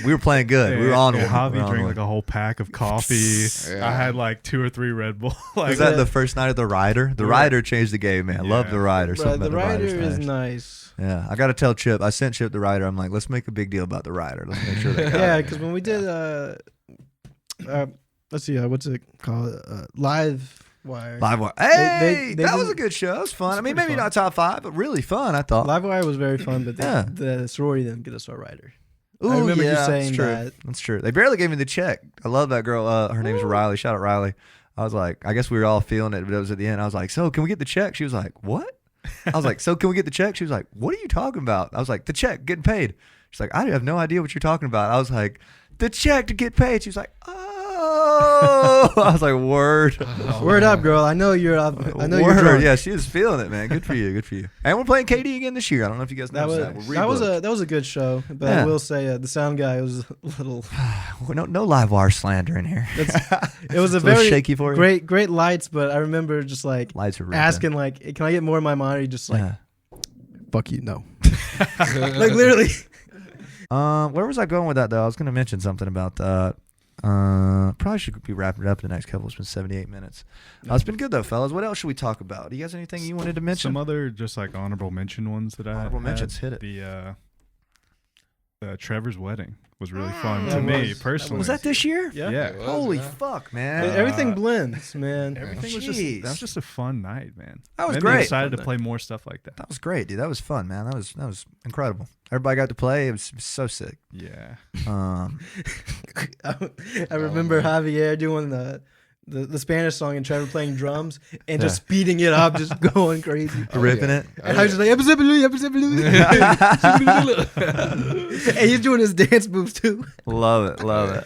We were playing good. We were on and one. Javi We were on drank one. like a whole pack of coffee. Yeah. I had like 2 or 3 Red Bull. like, Was that the first night of the Rider? The Yeah. Rider changed the game, man. Love Yeah. the Rider. Bruh, Something the about rider the Rider's is nice. nice. Yeah, I got to tell Chip. I sent Chip the Rider. I'm like, let's make a big deal about the Rider. Let's make sure they got Yeah, it. because when we did, let's see, what's it called? Live Wire. Live Wire. Hey, they that did- was a good show. It was fun. It's I mean, pretty maybe fun. not top 5, but really fun, I thought. Live Wire was very fun, but Yeah. the sorority didn't get us a rider. Ooh, I remember you yeah, saying that's true. that. That's true. They barely gave me the check. I love that girl. Her name's Riley. Shout out Riley. I was like, I guess we were all feeling it, but it was at the end. I was like, so can we get the check? She was like, what? I was like, so can we get the check? She was like, what are you talking about? I was like, the check, getting paid. She's like, I have no idea what you're talking about. I was like, the check to get paid. She was like, oh. I was like, word. Word up, girl. I know you're up. I know you're Word. drunk. Yeah, she was feeling it, man. Good for you. Good for you. And we're playing KD again this year. I don't know if you guys That noticed was that. We're rebooked. that was a good show, but Yeah. I will say the sound guy was a little. no live wire slander in here. It was a It's a little very shaky for you. great lights, but I remember just like Lights are ripping. asking like, hey, can I get more in my monitor? Just like, Yeah. fuck you, no. Like literally. Where was I going with that though? I was going to mention something about that. Probably should be wrapping it up in the next couple. It's been 78 minutes. It's been good though, fellas. What else should we talk about? Do you guys have anything you wanted to mention? some other just like honorable mention ones that I Honorable had. mentions, hit it. The Trevor's wedding was really fun That to me was- personally. Was that this year? Yeah. Yeah. It was, Holy yeah. fuck, man. Everything blends, man. Everything was Jeez. that was just a fun night, man. That was Made me great. excited to Fun play more stuff like that. That was great, dude. That was fun, man. That was incredible. Everybody got to play. It was so sick. Yeah. I remember Javier doing the Spanish song and Trevor playing drums and just speeding it up, just going crazy. Ripping it. And I was just like, and he's doing his dance moves too. Love it. Love it.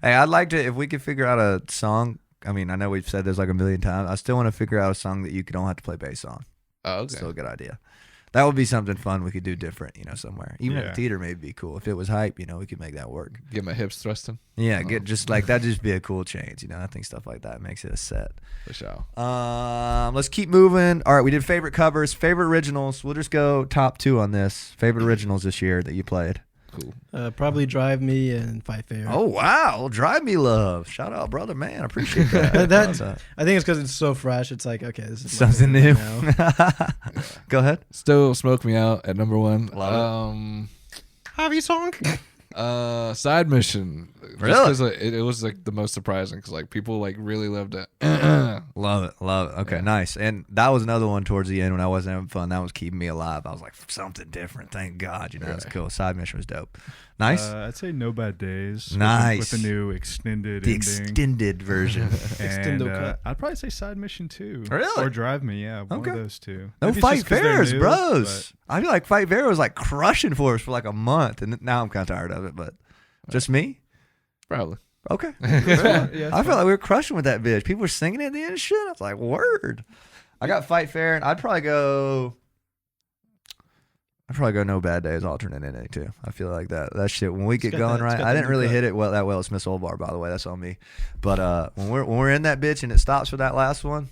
Hey, I'd like to, if we could figure out a song. I mean, I know we've said this like a million times. I still want to figure out a song that you don't have to play bass on. Oh, okay. Still a good idea. That would be something fun we could do different, somewhere. Even Yeah. at the theater may be cool. If it was hype, we could make that work. Get my hips thrusting. Yeah, get just like that'd just be a cool change. I think stuff like that makes it a set. For sure. Let's keep moving. All right, we did favorite covers, favorite originals. We'll just go top 2 on this. Favorite originals this year that you played. Cool. Probably Drive Me and Fight Fair. Oh wow, Drive Me Love. Shout out, brother, man. I appreciate that. I think it's because it's so fresh. It's like, okay, this is Something my new. favorite now. Go ahead. Still Smoke Me Out at number 1. Love Javi song. Side Mission. Just Really? 'cause, it was like the most surprising because like people like really loved it. Love it. Okay, Yeah. nice. And that was another one towards the end when I wasn't having fun. That was keeping me alive. I was like, something different. Thank God. It's cool. Side mission was dope. Nice. I'd say No Bad Days. Nice. With the new extended The ending. extended version. And Extendo cut. I'd probably say Side Mission 2. Really? Or Drive Me, yeah. One Okay. of those two. No Maybe it's Fight just 'cause they're Fairs, new, bros. I feel like Fight Fair was like crushing for us for like a month. And now I'm kind of tired of it, but just me? Probably. Okay. Yeah, I felt like we were crushing with that bitch. People were singing at the end and shit. I was like, word. I got Fight Fair, and I'd probably go No Bad Days alternate ending too. I feel like that shit when we get got going that- it's right. got I the didn't new really cut. hit it that well at Smith's Old Bar, by the way. That's on me. But when we're in that bitch and it stops for that last one,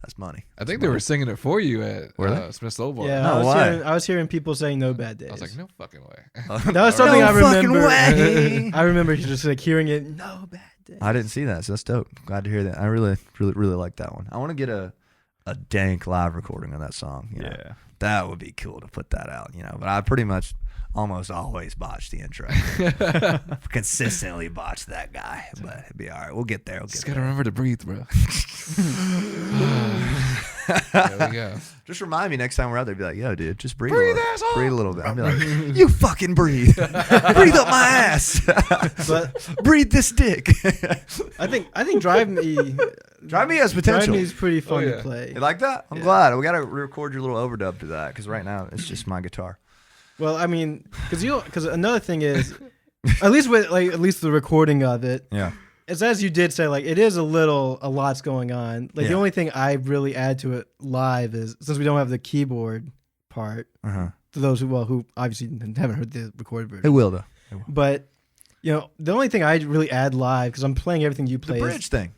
that's money. I think they were singing it for you at Were they? Smith's Old Bar. Yeah, No, why? I was hearing people saying No Bad Days. I was like, no fucking way. That was something No I fucking remember. way. I remember just like hearing it. No Bad Days. I didn't see that, so that's dope. Glad to hear that. I really like that one. I want to get a dank live recording of that song. You know? Yeah. That would be cool to put that out, But I pretty much almost always botch the intro. Consistently botch that guy, but it'd be all right. We'll get there. Just gotta remember to breathe, bro. There we go. Just remind me next time we're out there. Be like, yo, dude, just breathe. Breathe, a little, asshole. breathe a little bit. I'll be like, you fucking breathe. Breathe up my ass. But Breathe this dick. I think Drive Me. Drive Me has Drive potential. Me is pretty fun yeah. to play. You like that? I'm glad. We got to record your little overdub to that because right now it's just my guitar. Well, I mean, because another thing is, at least the recording of it, Yeah. it's as you did say, like it is a lot's going on. Like Yeah. the only thing I really add to it live is since we don't have the keyboard part. Uh-huh. To those who obviously haven't heard the recorded version, It will, though. but the only thing I really add live because I'm playing everything you play. The is- bridge thing.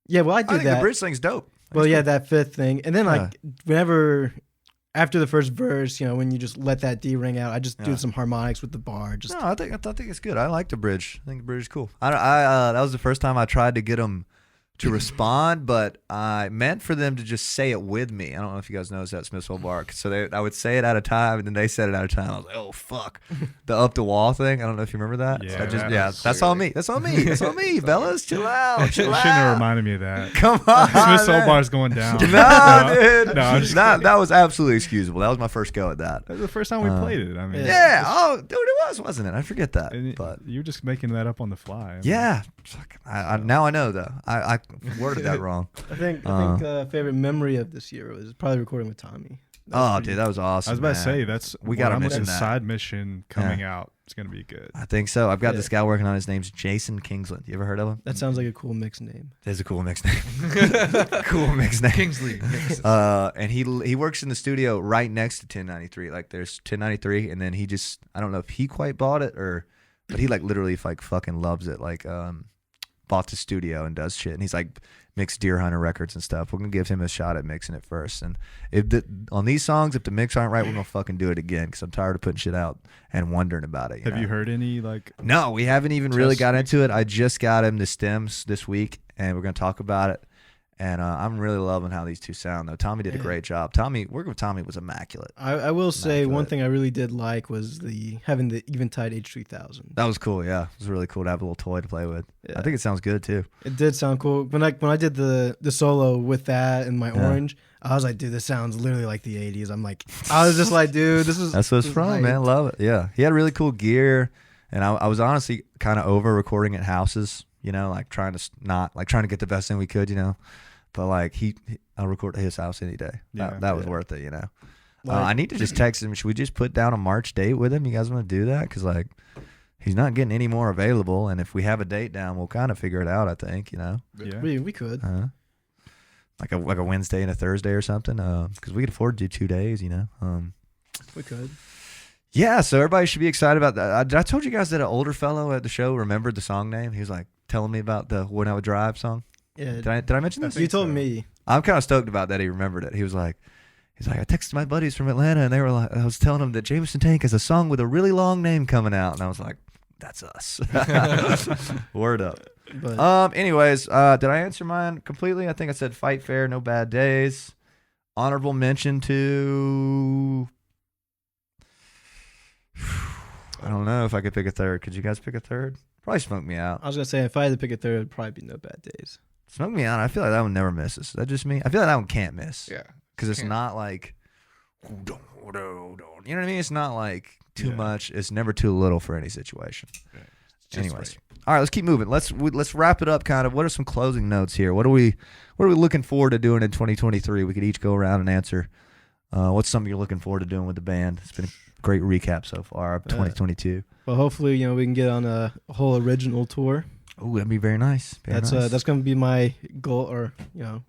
yeah, well, I I do think that. the bridge thing's dope. Well, That's yeah, cool. that fifth thing, and then like whenever after the first verse, when you just let that D ring out, I just Yeah. do some harmonics with the bar. Just No, I think it's good. I like the bridge. I think the bridge is cool. That was the first time I tried to get them to respond, but I meant for them to just say it with me. I don't know if you guys noticed that Smith's Old Bar. So I would say it at a time, and then they said it at a time. I was like, oh fuck, the up the wall thing. I don't know if you remember that. Yeah, So that was that's on me. That's on me. That's on me, fellas. Chill out. You Chill shouldn't have out. reminded me of that. Come on, Smith's Old man. Bar's going down. No, dude. No, I'm just that was absolutely excusable. That was my first go at that. That was the first time we played it. I mean, Yeah. Oh, dude, it was, wasn't it? I forget that. and But you were just making that up on the fly. I mean, yeah. Fuck. Now I know though. I worded that wrong. I think favorite memory of this year was probably recording with Tommy. Oh, dude, that was awesome. I was about to man. say that's We gotta I'm mention looking that. Side mission coming out. It's gonna be good. I think so. I've got Yeah. this guy working on. His name's Jason Kingsland. You ever heard of him? That sounds like a cool mix name. There's a cool mix name. Cool mix name. Kingsley. And he works in the studio right next to 1093. Like there's 1093, and then I don't know if he quite bought it but he like literally like fucking loves it. Like bought the studio and does shit, and he's like mixed Deer Hunter records and stuff. We're gonna give him a shot at mixing it first, and on these songs, if the mix aren't right, we're gonna fucking do it again because I'm tired of putting shit out and wondering about it. Have you heard any like? No, we haven't even really Test got into it. I just got him the stems this week, and we're gonna talk about it. And I'm really loving how these two sound, though. Tommy did a great job. Working with Tommy was immaculate. I will say one Immaculate. thing I really did like was having the Eventide H3000. That was cool, yeah. It was really cool to have a little toy to play with. Yeah. I think it sounds good too. It did sound cool. When I did the solo with that and my Yeah. orange, I was like, dude, this sounds literally like the 80s. I was just like, dude, this is That's what it's from, hype. man. Love it. Yeah, he had really cool gear, and I was honestly kind of over recording at houses, like trying to get the best thing we could, But like I'll record at his house any day. Yeah. That was worth it, Like- I need to just text him. Should we just put down a March date with him? You guys want to do that? Because like he's not getting any more available, and if we have a date down, we'll kind of figure it out. I think Yeah. we could. like a Wednesday and a Thursday or something. Because we could afford to do 2 days. We could. Yeah. So everybody should be excited about that. I told you guys that an older fellow at the show remembered the song name. He was like telling me about the When I Would Drive song. Yeah. Did I mention this? You told so. me. I'm kind of stoked about that. He remembered it. He's like, I texted my buddies from Atlanta, and they were like, I was telling them that Jameson Tank has a song with a really long name coming out, and I was like, that's us. Word up. But Anyways, did I answer mine completely? I think I said Fight Fair, No Bad Days. Honorable mention to. I don't know if I could pick a third. Could you guys pick a third? Probably Smoke Me Out. I was gonna say if I had to pick a third, it'd probably be No Bad Days. Smoke Me Out, I feel like that one never misses. Is that just me? I feel like that one can't miss. Yeah. Because it's not like, you know what I mean? It's not like too much. It's never too little for any situation. Right. Anyways. Right. All right, let's keep moving. Let's wrap it up kind of. What are some closing notes here? What are we looking forward to doing in 2023? We could each go around and answer. What's something you're looking forward to doing with the band? It's been a great recap so far of 2022. Well, hopefully, we can get on a whole original tour. Oh, that'd be very nice. That's going to be my goal, or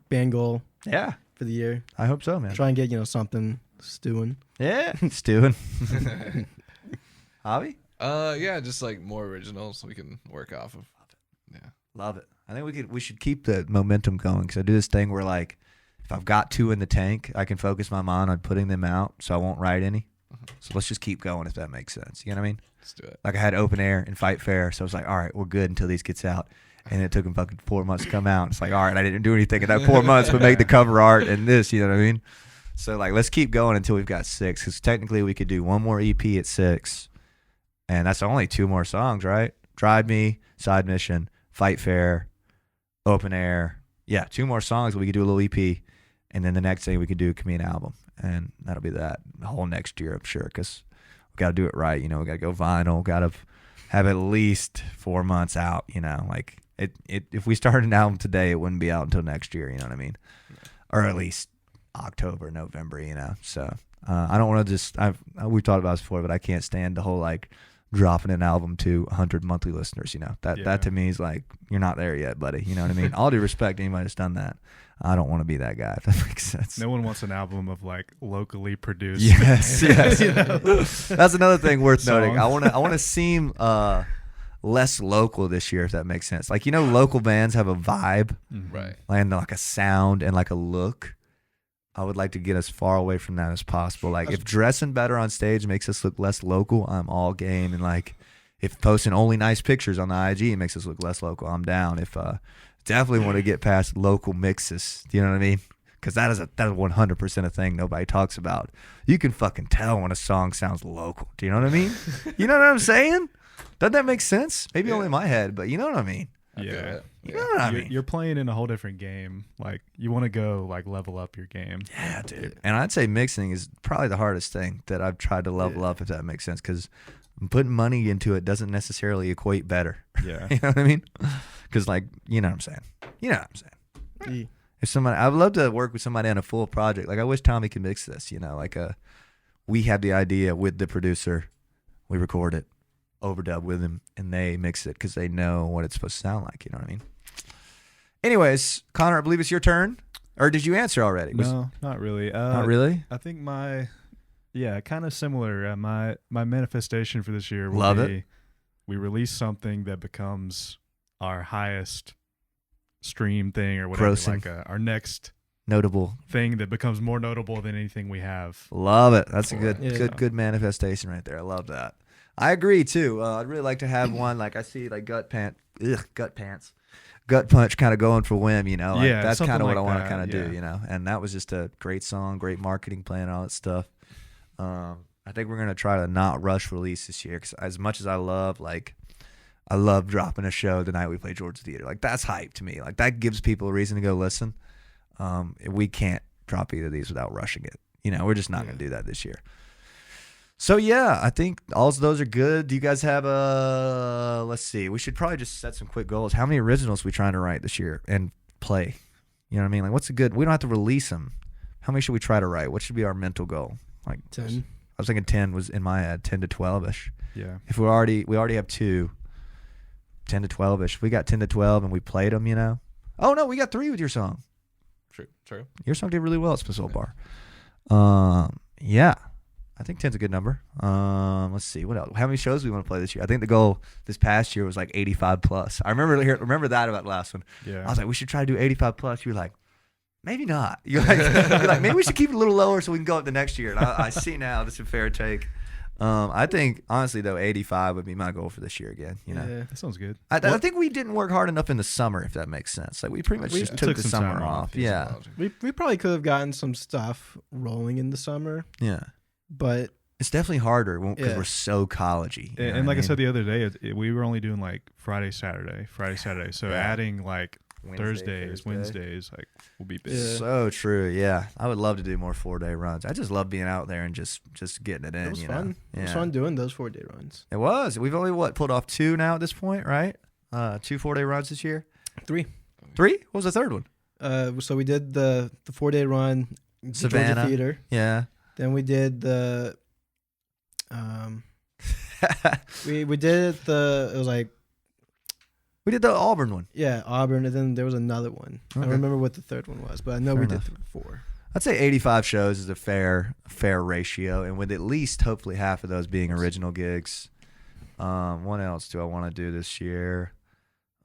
band goal. Yeah, for the year. I hope so, man. Try and get something stewing. Yeah, stewing. Javi? Yeah, just like more originals we can work off of. Yeah, love it. I think we should keep the momentum going, because I do this thing where like if I've got 2 in the tank, I can focus my mind on putting them out, so I won't write any. So let's just keep going, if that makes sense. You know what I mean? Let's do it. Like I had Open Air and Fight Fair, so I was like, all right, we're good until these gets out. And it took them fucking 4 months to come out. It's like, all right, I didn't do anything in that 4 months but make the cover art and this, you know what I mean? So like, let's keep going until we've got 6, because technically we could do one more EP at 6, and that's only 2 more songs, right? Drive Me, Side Mission, Fight Fair, Open Air. Yeah, 2 more songs. We could do a little EP, and then the next thing we could do a community album, and that'll be that the whole next year, I'm sure, because we got to do it right. We got to go vinyl, got to have at least 4 months out. Like if we started an album today, it wouldn't be out until next year. You know what I mean? Or at least October, November. So I don't want to just. We've talked about this before, but I can't stand the whole like dropping an album to 100 monthly listeners. That to me is like, you're not there yet, buddy. You know what I mean? All due respect to anybody that's done that. I don't want to be that guy, if that makes sense. No one wants an album of like locally produced. Yes. That's another thing worth noting. I want to seem less local this year, if that makes sense. Like, local bands have a vibe, right? And like a sound and like a look. I would like to get as far away from that as possible. Like, if dressing better on stage makes us look less local, I'm all game. And like, if posting only nice pictures on the IG makes us look less local, I'm down. If definitely want to get past local mixes. Do you know what I mean? Because that is 100% a thing nobody talks about. You can fucking tell when a song sounds local. Do you know what I mean? You know what I'm saying? Doesn't that make sense? Maybe only in my head, but you know what I mean? Yeah. You know what I mean? You're playing in a whole different game. Like, you want to go like level up your game. Yeah, dude. And I'd say mixing is probably the hardest thing that I've tried to level up, if that makes sense, because putting money into it doesn't necessarily equate better. Yeah. You know what I mean? Because, like, you know what I'm saying. Yeah. If somebody, I would love to work with somebody on a full project. Like, I wish Tommy could mix this, like we had the idea with the producer, we record it, overdub with him, and they mix it because they know what it's supposed to sound like. You know what I mean? Anyways, Connor, I believe it's your turn. Or did you answer already? No, not really. Not really? I think kind of similar. My manifestation for this year will Love be it. We release something that becomes our highest stream thing or whatever. Grossing. Like our next Notable thing that becomes more notable than anything we have. Love it. That's a good manifestation right there. I love that. I agree too. I'd really like to have one like I see like Gut Punch kind of going for Whim. That's kind of what I want to kind of do. And that was just a great song, great marketing plan, all that stuff. I think we're gonna try to not rush release this year, because as much as I love dropping a show the night we play Georgia Theater. Like, that's hype to me. Like, that gives people a reason to go listen. We can't drop either of these without rushing it. We're just not going to do that this year. So, yeah, I think all of those are good. Do you guys have let's see. We should probably just set some quick goals. How many originals are we trying to write this year and play? You know what I mean? Like, what's a good, we don't have to release them. How many should we try to write? What should be our mental goal? Like 10. I was thinking 10 was in my head, 10 to 12-ish. Yeah. If we already have 2, 10 to 12-ish. If we got 10 to 12 and we played them, Oh, no, we got 3 with your song. True. Your song did really well at Spissole Bar. Yeah. I think 10's a good number. Let's see. What else? How many shows do we want to play this year? I think the goal this past year was like 85 plus. I remember that about the last one. Yeah. I was like, we should try to do 85 plus. You were like, maybe not. You're like, maybe we should keep it a little lower so we can go up the next year. And I see now that's a fair take. I think, honestly, though, 85 would be my goal for this year again. Yeah, that sounds good. I think we didn't work hard enough in the summer, if that makes sense. Like, we pretty much just took the summer off. Yeah. We probably could have gotten some stuff rolling in the summer. Yeah. But it's definitely harder because we're so collegey. And like I said the other day, we were only doing like Friday, Saturday. So adding like Thursdays, Wednesdays, like will be busy. Yeah. So true. Yeah, I would love to do more 4-day runs. I just love being out there and just getting it in. It was you fun. know? It was Yeah. fun doing those 4-day runs. It was. We've only pulled off 2 now at this point, right? 2 4-day runs this year. 3. 3? What was the third one? So we did the 4-day run, the Savannah. Georgia Theater. Yeah. Then we did the we did it was like We did the Auburn one. Auburn, and then there was another one. I Okay. don't remember what the third one was, but I know Fair we enough. did 4. I'd say 85 shows is a fair ratio, and with at least hopefully half of those being original gigs. What else do I want to do this year?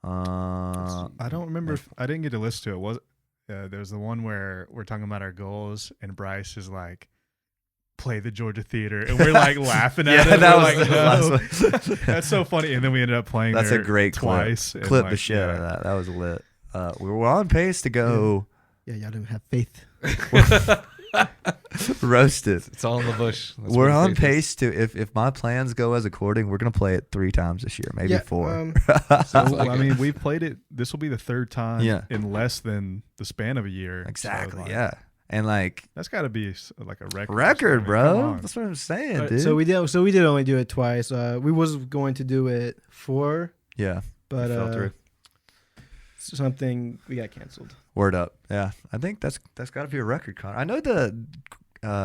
I don't remember. I didn't get to listen to it. Was there's the one where we're talking about our goals, and Bryce is like, "Play the Georgia Theater," and we're like laughing at Yeah, it. that We're was like, the "No." last one. That's so funny. And then we ended up playing. That's a there great twice. clip. and, Clip like, the shit out of yeah. that. That was lit. We were on pace to go Yeah, y'all didn't have faith. roasted. It's all in the bush. That's We're where the on faith is. pace to if my plans go as according, we're gonna play it 3 times this year, maybe 4. So like I it. mean, we've played it. This will be the 3rd time Yeah. in less than the span of a year. So, Exactly. like, Yeah. And like That's got to be like a record. record, Come bro. on. That's what I'm saying, Right, dude. so we did only do it twice. We was going to do it 4, yeah. but Fell through. something we got canceled. Word up. Yeah. I think that's got to be a record, Connor. I know the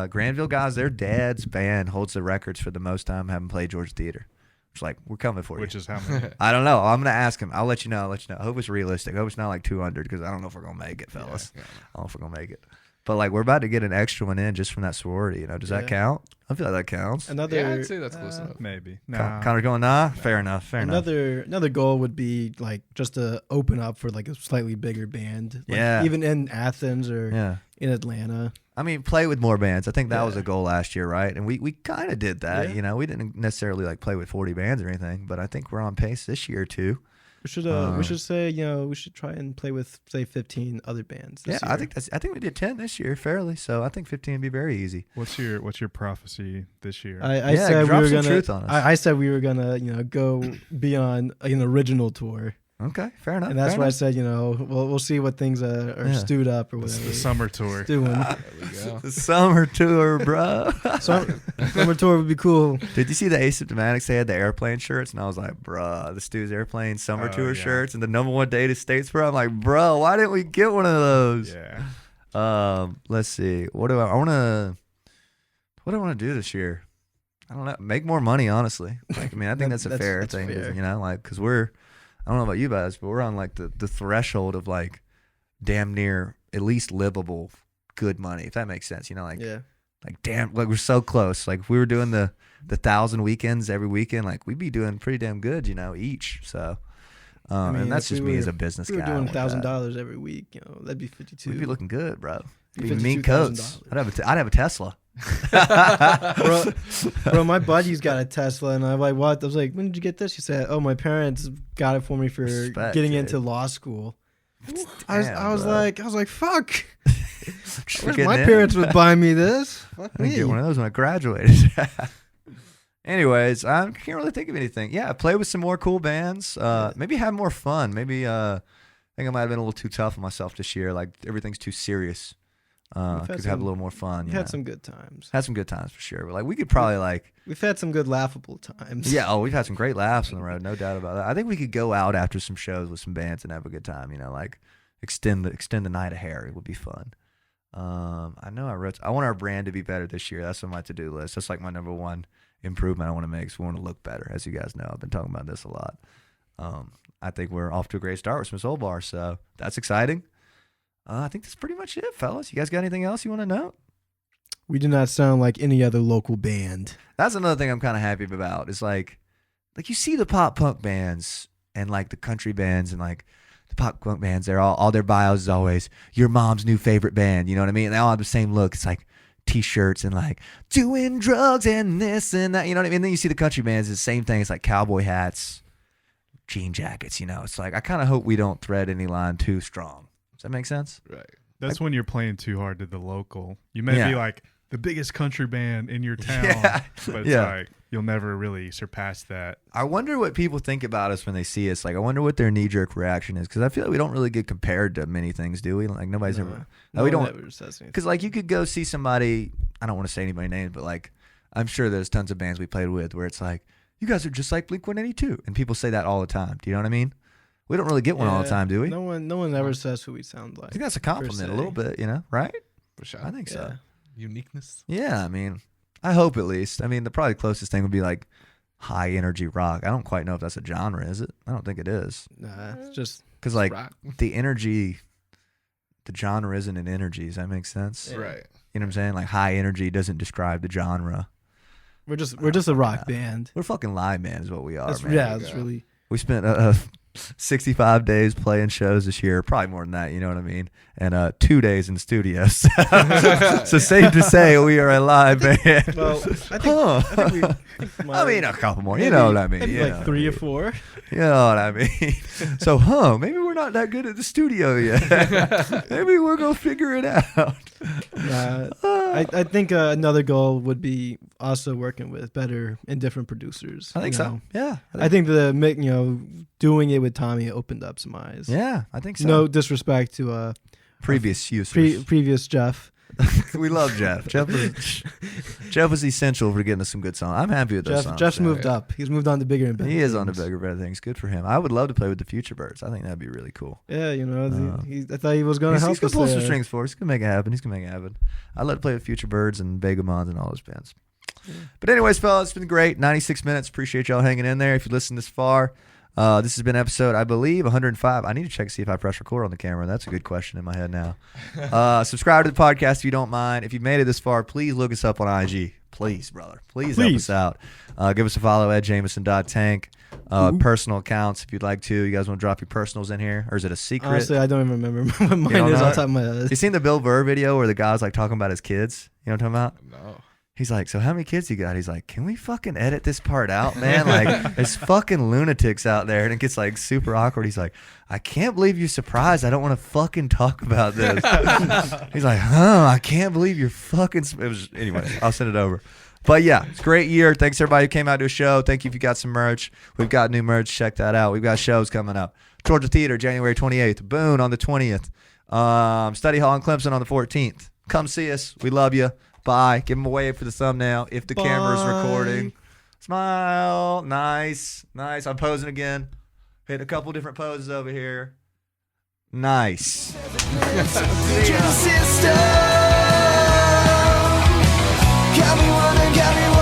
Granville guys, their dad's band holds the records for the most time having played Georgia Theater. It's like, we're coming for Which you. is how many? I don't know. I'm going to ask him. I'll let you know. I hope it's realistic. I hope it's not like 200 because I don't know if we're going to make it, fellas. Yeah. I don't know if we're going to make it. But like, we're about to get an extra one in just from that sorority. You know, does that Yeah. count? I feel like that counts. Another Yeah, I'd say that's close enough. Maybe. Connor's going, nah? Fair enough. Fair enough. another goal would be like just to open up for like a slightly bigger band. Like, Yeah. even in Athens or Yeah. in Atlanta. I mean, play with more bands. I think that was Yeah. a goal last year, right? And we kind of did that. Yeah. You know, we didn't necessarily like play with 40 bands or anything, but I think we're on pace this year too. We should say, we should try and play with say 15 other bands. Yeah, This I year. think we did 10 this year fairly, so I think 15 would be very easy. What's your prophecy this year? I Yeah, said we drop were some gonna. truth on us. I said we were gonna, go be on an original tour, Okay, fair enough. and that's fair why I enough. said, we'll see what things are Yeah. stewed up or the whatever. summer tour. Doing There we go. The summer tour, bro. summer tour would be cool. Did you see the Asymptomatics? They had the airplane shirts, and I was like, bruh, the Stu's Airplane summer Oh, tour yeah. shirts, and the number 1 date is Statesboro. I'm like, bro, why didn't we get one of those? Yeah. Let's see. What do I want to do this year? I don't know. Make more money, honestly. Like, I mean, I think that's a fair thing, fair. like, because I don't know about you guys, but we're on like the threshold of like damn near at least livable good money, if that makes sense. Like damn, like we're so close. Like if we were doing the 1,000 weekends every weekend, like we'd be doing pretty damn good, each. So, and that's if just we me were- as a business We were guy. doing I want that. $1,000 every week. That'd be 52. We'd be looking good, bro. Be Be mean coats. $52,000. I'd have a Tesla. Bro, my buddy's got a Tesla, and I'm like, what? I was like, when did you get this? He said, oh, my parents got it for me for Respect, getting dude. into law school. Damn, I was bro. like, fuck. Just I wish getting my in. parents would buy me this. Fuck I didn't me. get one of those when I graduated. Anyways, I can't really think of anything. Yeah, play with some more cool bands. Maybe have more fun. Maybe I think I might have been a little too tough on myself this year. Like everything's too serious. Could have a little more fun. We've you had know? some good times. Had some good times for sure. But like we could probably like We've had some good laughable times. yeah. Oh, we've had some great laughs on the road, no doubt about that. I think we could go out after some shows with some bands and have a good time. Like extend the night of Harry would be fun. I know I want our brand to be better this year. That's on my to-do list. That's like my number one improvement I want to make. So we want to look better. As you guys know, I've been talking about this a lot. I think we're off to a great start with Smith's Old Bar, so that's exciting. I think that's pretty much it, fellas. You guys got anything else you want to note? We do not sound like any other local band. That's another thing I'm kind of happy about. Is like you see the pop punk bands and like the country bands and like the pop punk bands. They're all their bios is always your mom's new favorite band. You know what I mean? And they all have the same look. It's like T-shirts and like doing drugs and this and that. You know what I mean? And then you see the country bands. It's the same thing. It's like cowboy hats, jean jackets. It's like I kind of hope we don't thread any line too strong. Does that make sense? Right. That's when you're playing too hard to the local. You may Yeah. be like the biggest country band in your town. But it's like you'll never really surpass that. I wonder what people think about us when they see us. Like, I wonder what their knee-jerk reaction is, because I feel like we don't really get compared to many things, do we? Like, nobody's ever. No we one don't. ever says anything. Because like you could go see somebody. I don't want to say anybody's names, but like I'm sure there's tons of bands we played with where it's like, you guys are just like Blink-182, and people say that all the time. Do you know what I mean? We don't really get one all the time, do we? No one ever says who we sound like. I think that's a compliment, a little bit, right? For sure. I think so. Uniqueness. Yeah, I mean, I hope at least. I mean, the probably closest thing would be like high energy rock. I don't quite know if that's a genre, is it? I don't think it is. Nah, it's just because like rock. the energy, the genre isn't an energy. Does that make sense? Yeah. Right. You know what I'm saying? Like high energy doesn't describe the genre. we're just a rock band. We're fucking live, man, is what we are, man. Yeah, it's really. We spent 65 days playing shows this year, probably more than that, you know what I mean? And 2 days in studios. So safe to say we are a live band. Well, I mean, a couple more, you know what I mean? Maybe like 3 or 4. You know what I mean? So, maybe we're not that good at the studio yet. Maybe we're going to figure it out. I think another goal would be also working with better and different producers. I think so. Yeah. I think doing it with Tommy opened up some eyes. Yeah, I think so. No disrespect to previous users. Previous Jeff. We love Jeff. Jeff was essential for getting us some good songs. I'm happy with those songs. Jeff's moved up. He's moved on to bigger and better. He is on to bigger, better things. Good for him. I would love to play with the Future Birds. I think that'd be really cool. Yeah, I thought he was going to help us. He's going to pull some strings for us. He's going to make it happen. I'd love to play with Future Birds and Vegamons and all those bands. Yeah. But anyways, fellas, it's been great. 96 minutes. Appreciate y'all hanging in there. If you listened this far, this has been episode, I believe, 105. I need to check to see if I press record on the camera. That's a good question in my head now. Subscribe to the podcast if you don't mind. If you've made it this far, please look us up on IG. Please, brother. Please help us out. Give us a follow at Jameson.tank. Personal accounts if you'd like to. You guys want to drop your personals in here? Or is it a secret? Honestly, I don't even remember what mine is on top of my head. You seen the Bill Burr video where the guy's like talking about his kids? You know what I'm talking about? No. He's like, so how many kids you got? He's like, can we fucking edit this part out, man? Like, there's fucking lunatics out there, and it gets like super awkward. He's like, I can't believe you're surprised. I don't want to fucking talk about this. He's like, I can't believe you're fucking. Anyway, I'll send it over. But yeah, it's a great year. Thanks everybody who came out to a show. Thank you if you got some merch. We've got new merch. Check that out. We've got shows coming up. Georgia Theater, January 28th. Boone on the 20th. Study Hall in Clemson on the 14th. Come see us. We love you. Bye. Give them a wave for the thumbnail if the camera's recording. Smile. Nice. I'm posing again. Hit a couple different poses over here. Nice. Got me